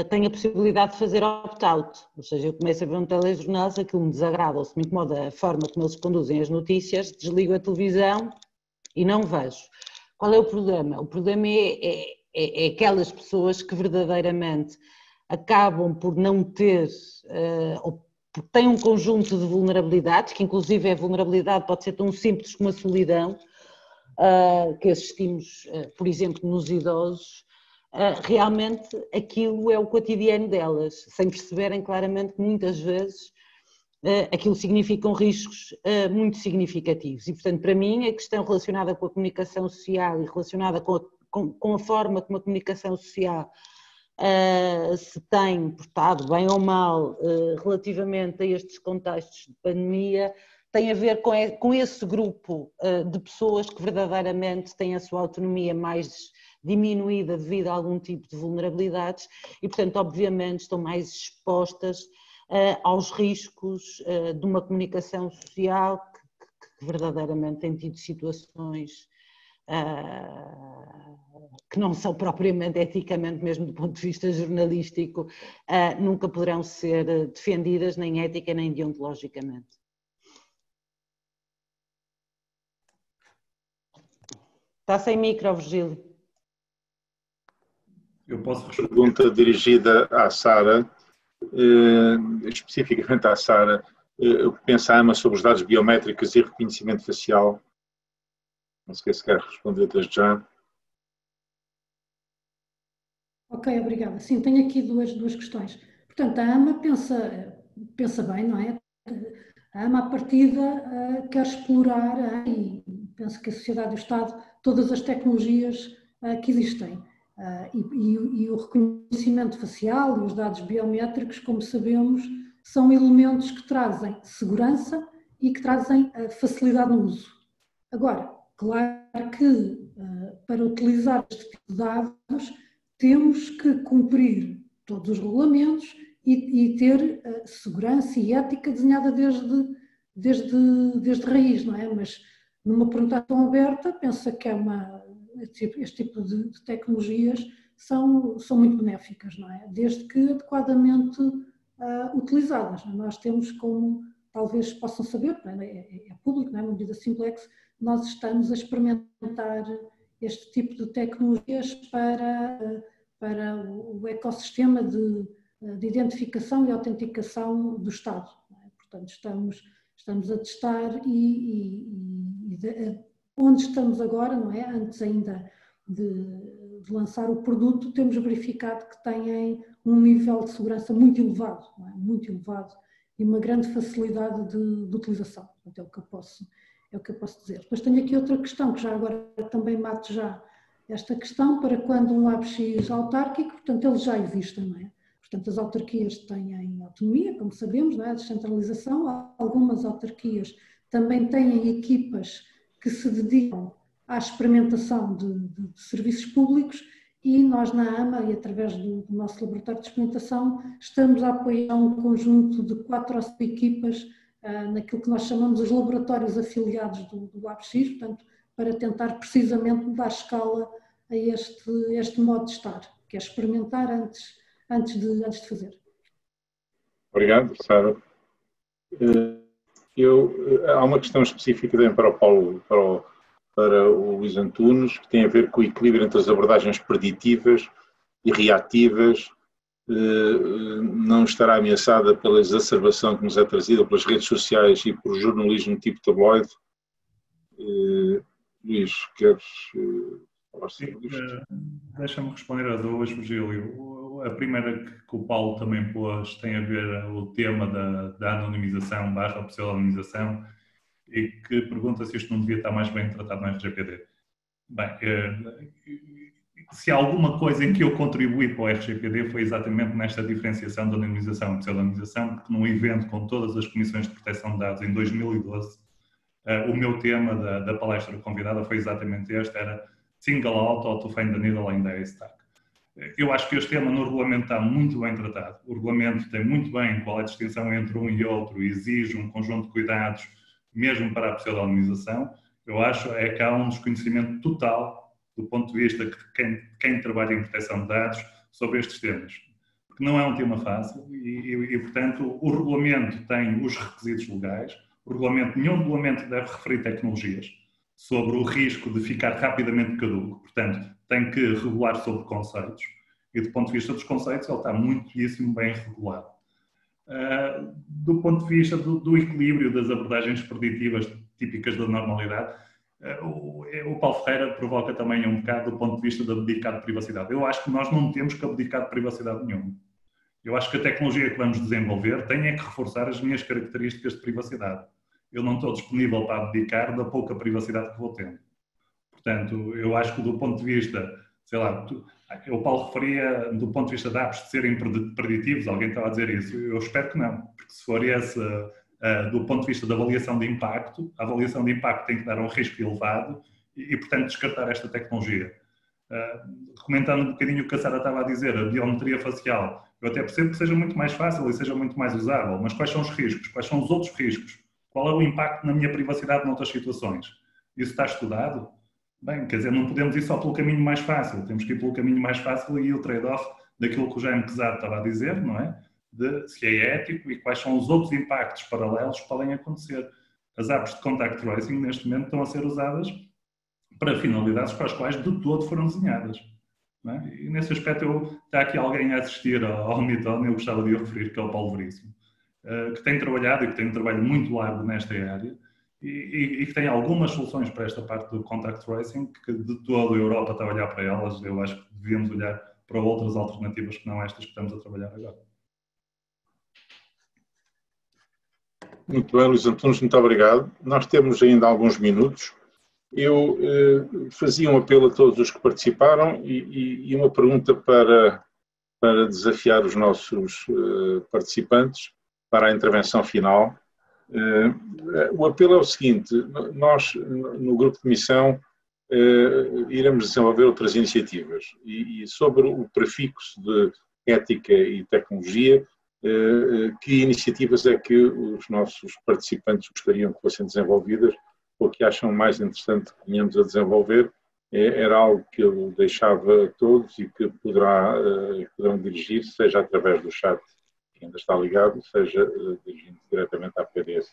tem a possibilidade de fazer opt-out, ou seja, eu começo a ver um telejornal, se aquilo me desagrada ou se me incomoda a forma como eles conduzem as notícias, desligo a televisão e não vejo. Qual é o problema? O problema é aquelas pessoas que verdadeiramente acabam por não ter, ou porque têm um conjunto de vulnerabilidades, que inclusive a vulnerabilidade pode ser tão simples como a solidão, que assistimos, por exemplo, nos idosos, realmente aquilo é o cotidiano delas, sem perceberem claramente que muitas vezes aquilo significam riscos muito significativos. E, portanto, para mim, a questão relacionada com a comunicação social e relacionada com a forma como a comunicação social se tem portado, bem ou mal, relativamente a estes contextos de pandemia, tem a ver com esse grupo de pessoas que verdadeiramente têm a sua autonomia mais diminuída devido a algum tipo de vulnerabilidades e, portanto, obviamente estão mais expostas aos riscos de uma comunicação social que verdadeiramente tem tido situações que não são propriamente eticamente, mesmo do ponto de vista jornalístico, nunca poderão ser defendidas nem ética nem deontologicamente. Está sem micro, Virgílio. Eu posso responder. Pergunta dirigida à Sara, especificamente à Sara, o que pensa a AMA sobre os dados biométricos e reconhecimento facial? Não sei se quer responder desde já. Ok, obrigada. Sim, tenho aqui duas questões. Portanto, a AMA pensa bem, não é? A AMA, à partida, quer explorar, e penso que a sociedade e o Estado, todas as tecnologias que existem. E o reconhecimento facial e os dados biométricos, como sabemos, são elementos que trazem segurança e que trazem facilidade no uso. Agora, claro que para utilizar este tipo de dados temos que cumprir todos os regulamentos e ter segurança e ética desenhada desde raiz, não é? Mas numa pergunta tão aberta, pensa que este tipo de tecnologias são muito benéficas, não é? Desde que adequadamente utilizadas. Nós temos, como talvez possam saber, é público, não é? Uma medida Simplex, nós estamos a experimentar este tipo de tecnologias para o ecossistema de identificação e autenticação do Estado. Não é? Portanto, estamos a testar onde estamos agora, não é? Antes ainda de lançar o produto, temos verificado que têm um nível de segurança muito elevado, não é? Muito elevado e uma grande facilidade de utilização. Portanto, é o que eu posso dizer. Depois tenho aqui outra questão, que já agora também mato já esta questão, para quando um ABX autárquico, portanto, eles já existem, não é? Portanto, as autarquias têm autonomia, como sabemos, não é? A descentralização. Algumas autarquias também têm equipas que se dedicam à experimentação de serviços públicos e nós na AMA, e através do nosso laboratório de experimentação, estamos a apoiar um conjunto de 4 ou 5 equipas naquilo que nós chamamos os laboratórios afiliados do ABX, portanto, para tentar precisamente dar escala a este modo de estar, que é experimentar antes de fazer. Obrigado, Sara. Há uma questão específica também para o Paulo, para o Luís Antunes, que tem a ver com o equilíbrio entre as abordagens preditivas e reativas. Não estará ameaçada pela exacerbação que nos é trazida pelas redes sociais e por jornalismo tipo tabloide? Luís, queres falar sobre isto? Deixa-me responder a duas, Virgílio. A primeira que o Paulo também pôs tem a ver o tema da anonimização / pseudo-anonimização e que pergunta se isto não devia estar mais bem tratado no RGPD. Bem, se há alguma coisa em que eu contribuí para o RGPD foi exatamente nesta diferenciação da anonimização e pseudo-anonimização, porque num evento com todas as comissões de proteção de dados em 2012, o meu tema da palestra convidada foi exatamente este, era Single Out or to Find the Needle in the Haystack. Eu acho que este tema no regulamento está muito bem tratado. O regulamento tem muito bem qual é a distinção entre um e outro e exige um conjunto de cuidados, mesmo para a pseudo-anonimização. Eu acho que há um desconhecimento total do ponto de vista de quem trabalha em proteção de dados sobre estes temas. Porque não é um tema fácil e portanto, o regulamento tem os requisitos legais. Nenhum regulamento deve referir tecnologias sobre o risco de ficar rapidamente caduco. Portanto, tem que regular sobre conceitos. E do ponto de vista dos conceitos, ele está muitíssimo bem regulado. Do ponto de vista do equilíbrio das abordagens preditivas típicas da normalidade, o Paulo Ferreira provoca também um bocado do ponto de vista da abdicar de privacidade. Eu acho que nós não temos que abdicar de privacidade nenhuma. Eu acho que a tecnologia que vamos desenvolver tem é que reforçar as minhas características de privacidade. Eu não estou disponível para abdicar da pouca privacidade que vou tendo. Portanto, eu acho que do ponto de vista, sei lá, o Paulo referia do ponto de vista de apps de serem preditivos, alguém estava a dizer isso, eu espero que não, porque se for esse, do ponto de vista da avaliação de impacto, a avaliação de impacto tem que dar um risco elevado e portanto, descartar esta tecnologia. Comentando um bocadinho o que a Sara estava a dizer, a biometria facial, eu até percebo que seja muito mais fácil e seja muito mais usável, mas quais são os riscos? Quais são os outros riscos? Qual é o impacto na minha privacidade noutras situações? Isso está estudado? Bem, quer dizer, não podemos ir só pelo caminho mais fácil, temos que ir pelo caminho mais fácil e o trade-off daquilo que o Jaime Quezado estava a dizer, não é? De se é ético e quais são os outros impactos paralelos que podem acontecer. As apps de contact tracing, neste momento, estão a ser usadas para finalidades para as quais de todo foram desenhadas. Não é? E nesse aspecto, está aqui alguém a assistir ao Meeton, eu gostava de o referir, que é o Paulo Veríssimo, que tem trabalhado e que tem um trabalho muito largo nesta área e que tem algumas soluções para esta parte do contact tracing, que de toda a Europa está a olhar para elas. Eu acho que devíamos olhar para outras alternativas que não estas que estamos a trabalhar agora. Muito bem, Luís Antunes, muito obrigado. Nós temos ainda alguns minutos. Eu fazia um apelo a todos os que participaram e uma pergunta para desafiar os nossos participantes para a intervenção final. O apelo é o seguinte: nós, no grupo de missão, iremos desenvolver outras iniciativas e sobre o prefixo de ética e tecnologia, que iniciativas é que os nossos participantes gostariam que fossem desenvolvidas ou que acham mais interessante que venhamos a desenvolver? Era algo que eu deixava a todos e que poderão dirigir, seja através do chat que ainda está ligado, seja dirigindo diretamente à PDS.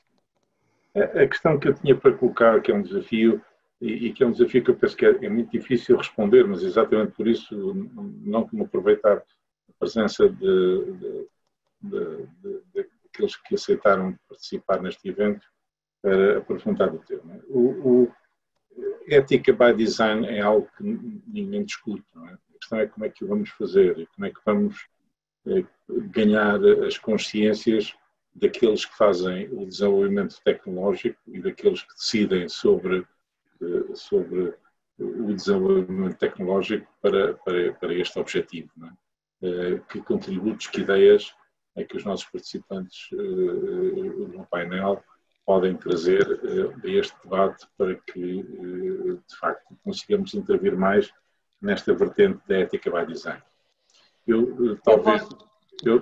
A questão que eu tinha para colocar, que é um desafio, e que é um desafio que eu penso que é muito difícil responder, mas exatamente por isso não como aproveitar a presença daqueles que aceitaram participar neste evento para aprofundar o tema. Ética by design é algo que ninguém discute, não é? A questão é como é que o vamos fazer e como é que vamos ganhar as consciências daqueles que fazem o desenvolvimento tecnológico e daqueles que decidem sobre o desenvolvimento tecnológico para este objetivo, não é? Que contributos, que ideias é que os nossos participantes no painel podem trazer a este debate para que, de facto, consigamos intervir mais nesta vertente da ética by design.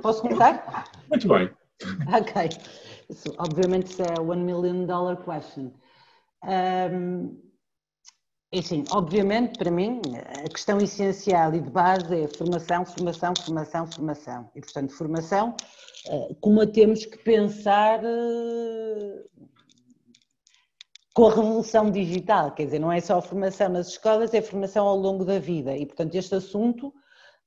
Posso começar? Muito bem. Ok. Obviamente isso é a $1 million question. Assim, obviamente, para mim, a questão essencial e de base é formação, formação, formação, formação. E, portanto, formação, como a temos que pensar com a revolução digital, quer dizer, não é só a formação nas escolas, é a formação ao longo da vida. E, portanto, este assunto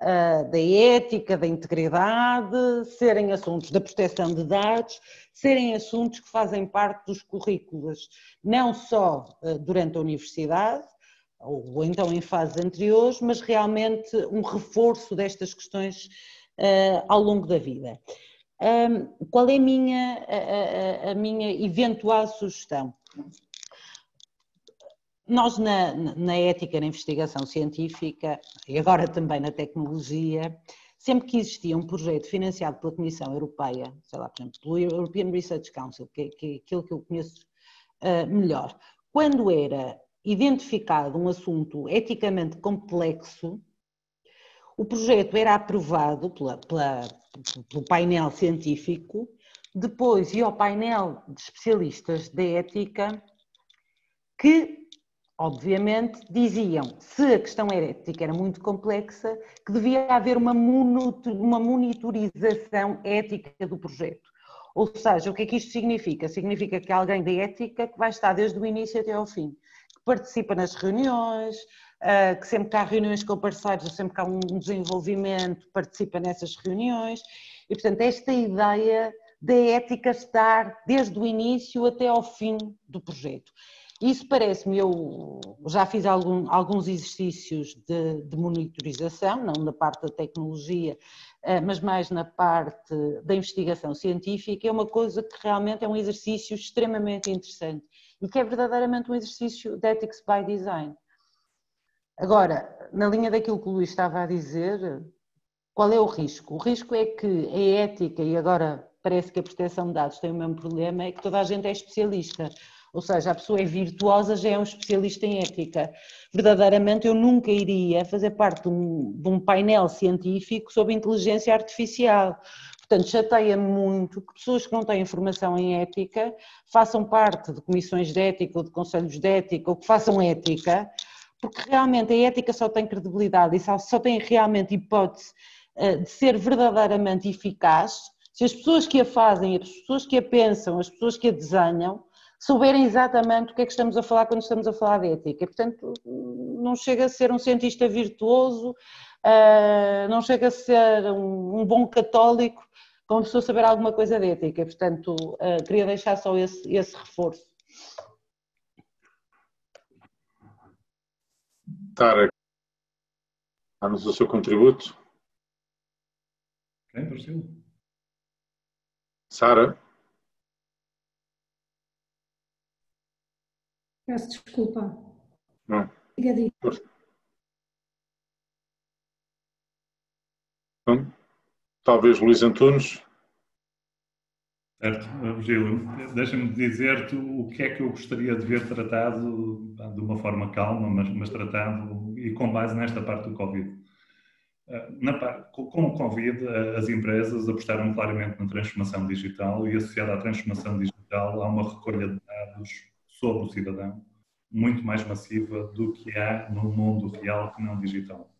da ética, da integridade, serem assuntos da proteção de dados, serem assuntos que fazem parte dos currículos, não só durante a universidade, ou então em fases anteriores, mas realmente um reforço destas questões ao longo da vida. Qual é a minha eventual sugestão? Nós na ética, na investigação científica e agora também na tecnologia, sempre que existia um projeto financiado pela Comissão Europeia, sei lá, por exemplo, pelo European Research Council, que é aquilo que eu conheço melhor, quando era identificado um assunto eticamente complexo, o projeto era aprovado pelo painel científico, depois ia ao painel de especialistas de ética, que obviamente diziam, se a questão ética era muito complexa, que devia haver uma monitorização ética do projeto. Ou seja, o que é que isto significa? Significa que alguém da ética que vai estar desde o início até ao fim, que participa nas reuniões, que sempre que há reuniões com parceiros, ou sempre que há um desenvolvimento, participa nessas reuniões. E, portanto, esta ideia da ética estar desde o início até ao fim do projeto. Isso parece-me, eu já fiz alguns exercícios de monitorização, não da parte da tecnologia, mas mais na parte da investigação científica, é uma coisa que realmente é um exercício extremamente interessante e que é verdadeiramente um exercício de ethics by design. Agora, na linha daquilo que o Luís estava a dizer, qual é o risco? O risco é que a ética, e agora parece que a proteção de dados tem o mesmo problema, é que toda a gente é especialista. Ou seja, a pessoa é virtuosa, já é um especialista em ética. Verdadeiramente, eu nunca iria fazer parte de um painel científico sobre inteligência artificial. Portanto, chateia-me muito que pessoas que não têm formação em ética façam parte de comissões de ética ou de conselhos de ética ou que façam ética, porque realmente a ética só tem credibilidade e só tem realmente hipótese de ser verdadeiramente eficaz se as pessoas que a fazem, as pessoas que a pensam, as pessoas que a desenham, souberem exatamente o que é que estamos a falar quando estamos a falar de ética. E, portanto, não chega a ser um cientista virtuoso, não chega a ser um bom católico com a pessoa saber alguma coisa de ética. Portanto, queria deixar só esse reforço. Tara, dá-nos o seu contributo. Quem apareceu? Sara? Peço desculpa. Não. Diga. Talvez Luís Antunes. Certo, Gil, deixa-me dizer-te o que é que eu gostaria de ver tratado de uma forma calma, mas tratado e com base nesta parte do Covid. Com o Covid, as empresas apostaram claramente na transformação digital e associada à transformação digital há uma recolha de dados sobre o cidadão muito mais massiva do que há no mundo real que não digital.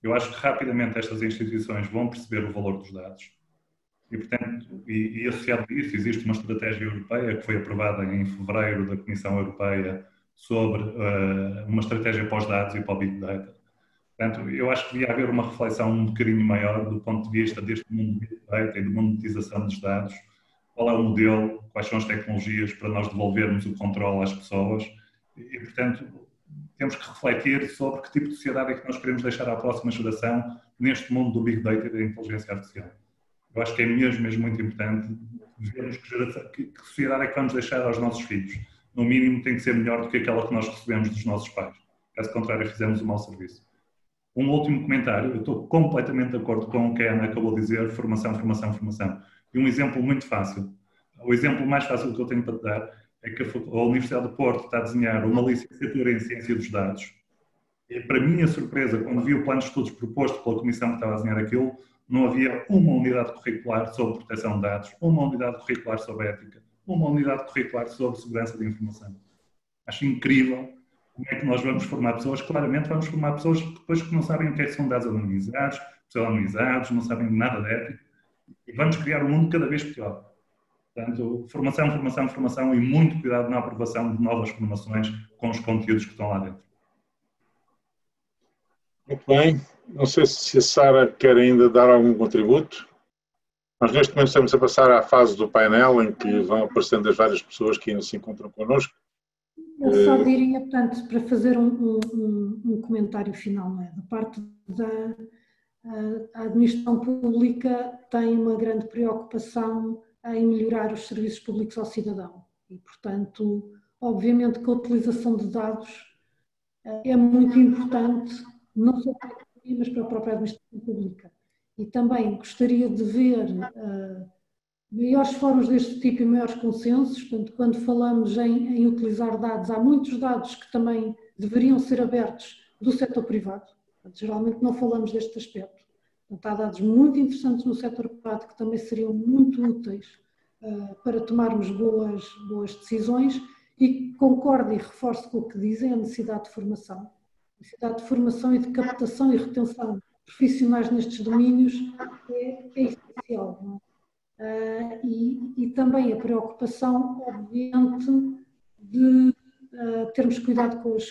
Eu acho que rapidamente estas instituições vão perceber o valor dos dados e, portanto, e associado a isso existe uma estratégia europeia que foi aprovada em fevereiro da Comissão Europeia sobre uma estratégia para os dados e para o Big Data. Portanto, eu acho que devia haver uma reflexão um bocadinho maior do ponto de vista deste mundo de Big Data e de monetização dos dados. Qual é o modelo, quais são as tecnologias para nós devolvermos o controle às pessoas e, portanto, temos que refletir sobre que tipo de sociedade é que nós queremos deixar à próxima geração neste mundo do Big Data e da inteligência artificial. Eu acho que é mesmo muito importante vermos que sociedade é que vamos deixar aos nossos filhos. No mínimo tem que ser melhor do que aquela que nós recebemos dos nossos pais. Caso contrário, fizemos um mau serviço. Um último comentário, eu estou completamente de acordo com o que a Ana acabou de dizer, formação. E um exemplo muito fácil, o exemplo mais fácil que eu tenho para te dar é que a Universidade de Porto está a desenhar uma licenciatura em Ciência dos Dados e, para minha surpresa, quando vi o plano de estudos proposto pela comissão que estava a desenhar aquilo, não havia uma unidade curricular sobre proteção de dados, uma unidade curricular sobre ética, uma unidade curricular sobre segurança de informação. Acho incrível como é que nós vamos formar pessoas. Claramente vamos formar pessoas que depois que não sabem o que é que são dados anonimizados, pseudonimizados, não sabem nada de ética, e vamos criar um mundo cada vez pior. Portanto, formação e muito cuidado na aprovação de novas formações com os conteúdos que estão lá dentro. Muito bem. Não sei se a Sara quer ainda dar algum contributo. Nós neste momento estamos a passar à fase do painel em que vão aparecendo as várias pessoas que ainda se encontram connosco. Eu só diria, portanto, para fazer um comentário final, não é? Da parte da administração pública tem uma grande preocupação em melhorar os serviços públicos ao cidadão e, portanto, obviamente que a utilização de dados é muito importante, não só para a economia, mas para a própria administração pública. E também gostaria de ver maiores fóruns deste tipo e maiores consensos. Portanto, quando falamos em utilizar dados, há muitos dados que também deveriam ser abertos do setor privado. Portanto, geralmente não falamos deste aspecto. Portanto, há dados muito interessantes no setor privado que também seriam muito úteis para tomarmos boas decisões, e concordo e reforço com o que dizem, a necessidade de formação. A necessidade de formação e de captação e retenção de profissionais nestes domínios é essencial, não é? E também a preocupação, obviamente, de termos cuidado com as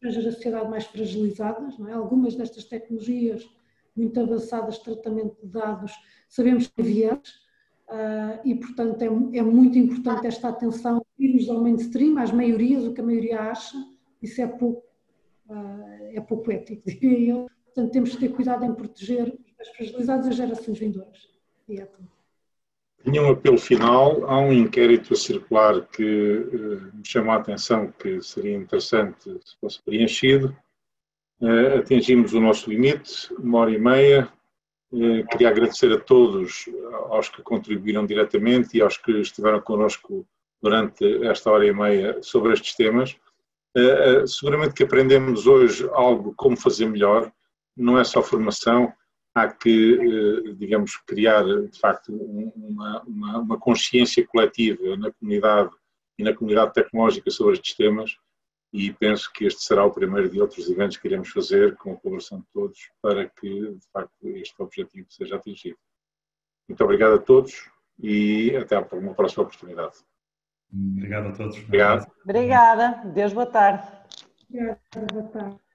franjas da sociedade mais fragilizadas, não é? Algumas destas tecnologias muito avançadas de tratamento de dados sabemos que viés, e portanto é muito importante esta atenção, irmos ao mainstream, às maiorias, o que a maioria acha, isso é pouco ético, diria eu. Portanto, temos que ter cuidado em proteger as fragilizadas e as gerações vindouras. E é tudo. Tinha um apelo final, há um inquérito a circular que me chamou a atenção que seria interessante se fosse preenchido. Atingimos o nosso limite, 1h30. Queria agradecer a todos, aos que contribuíram diretamente e aos que estiveram connosco durante esta 1h30 sobre estes temas. Seguramente que aprendemos hoje algo como fazer melhor, não é só formação, há que, digamos, criar de facto uma consciência coletiva na comunidade e na comunidade tecnológica sobre estes temas, e penso que este será o primeiro de outros eventos que iremos fazer com a colaboração de todos para que, de facto, este objetivo seja atingido. Muito obrigado a todos e até uma próxima oportunidade. Obrigado a todos. Obrigado. Obrigada. Deus, boa tarde. Obrigada, boa tarde.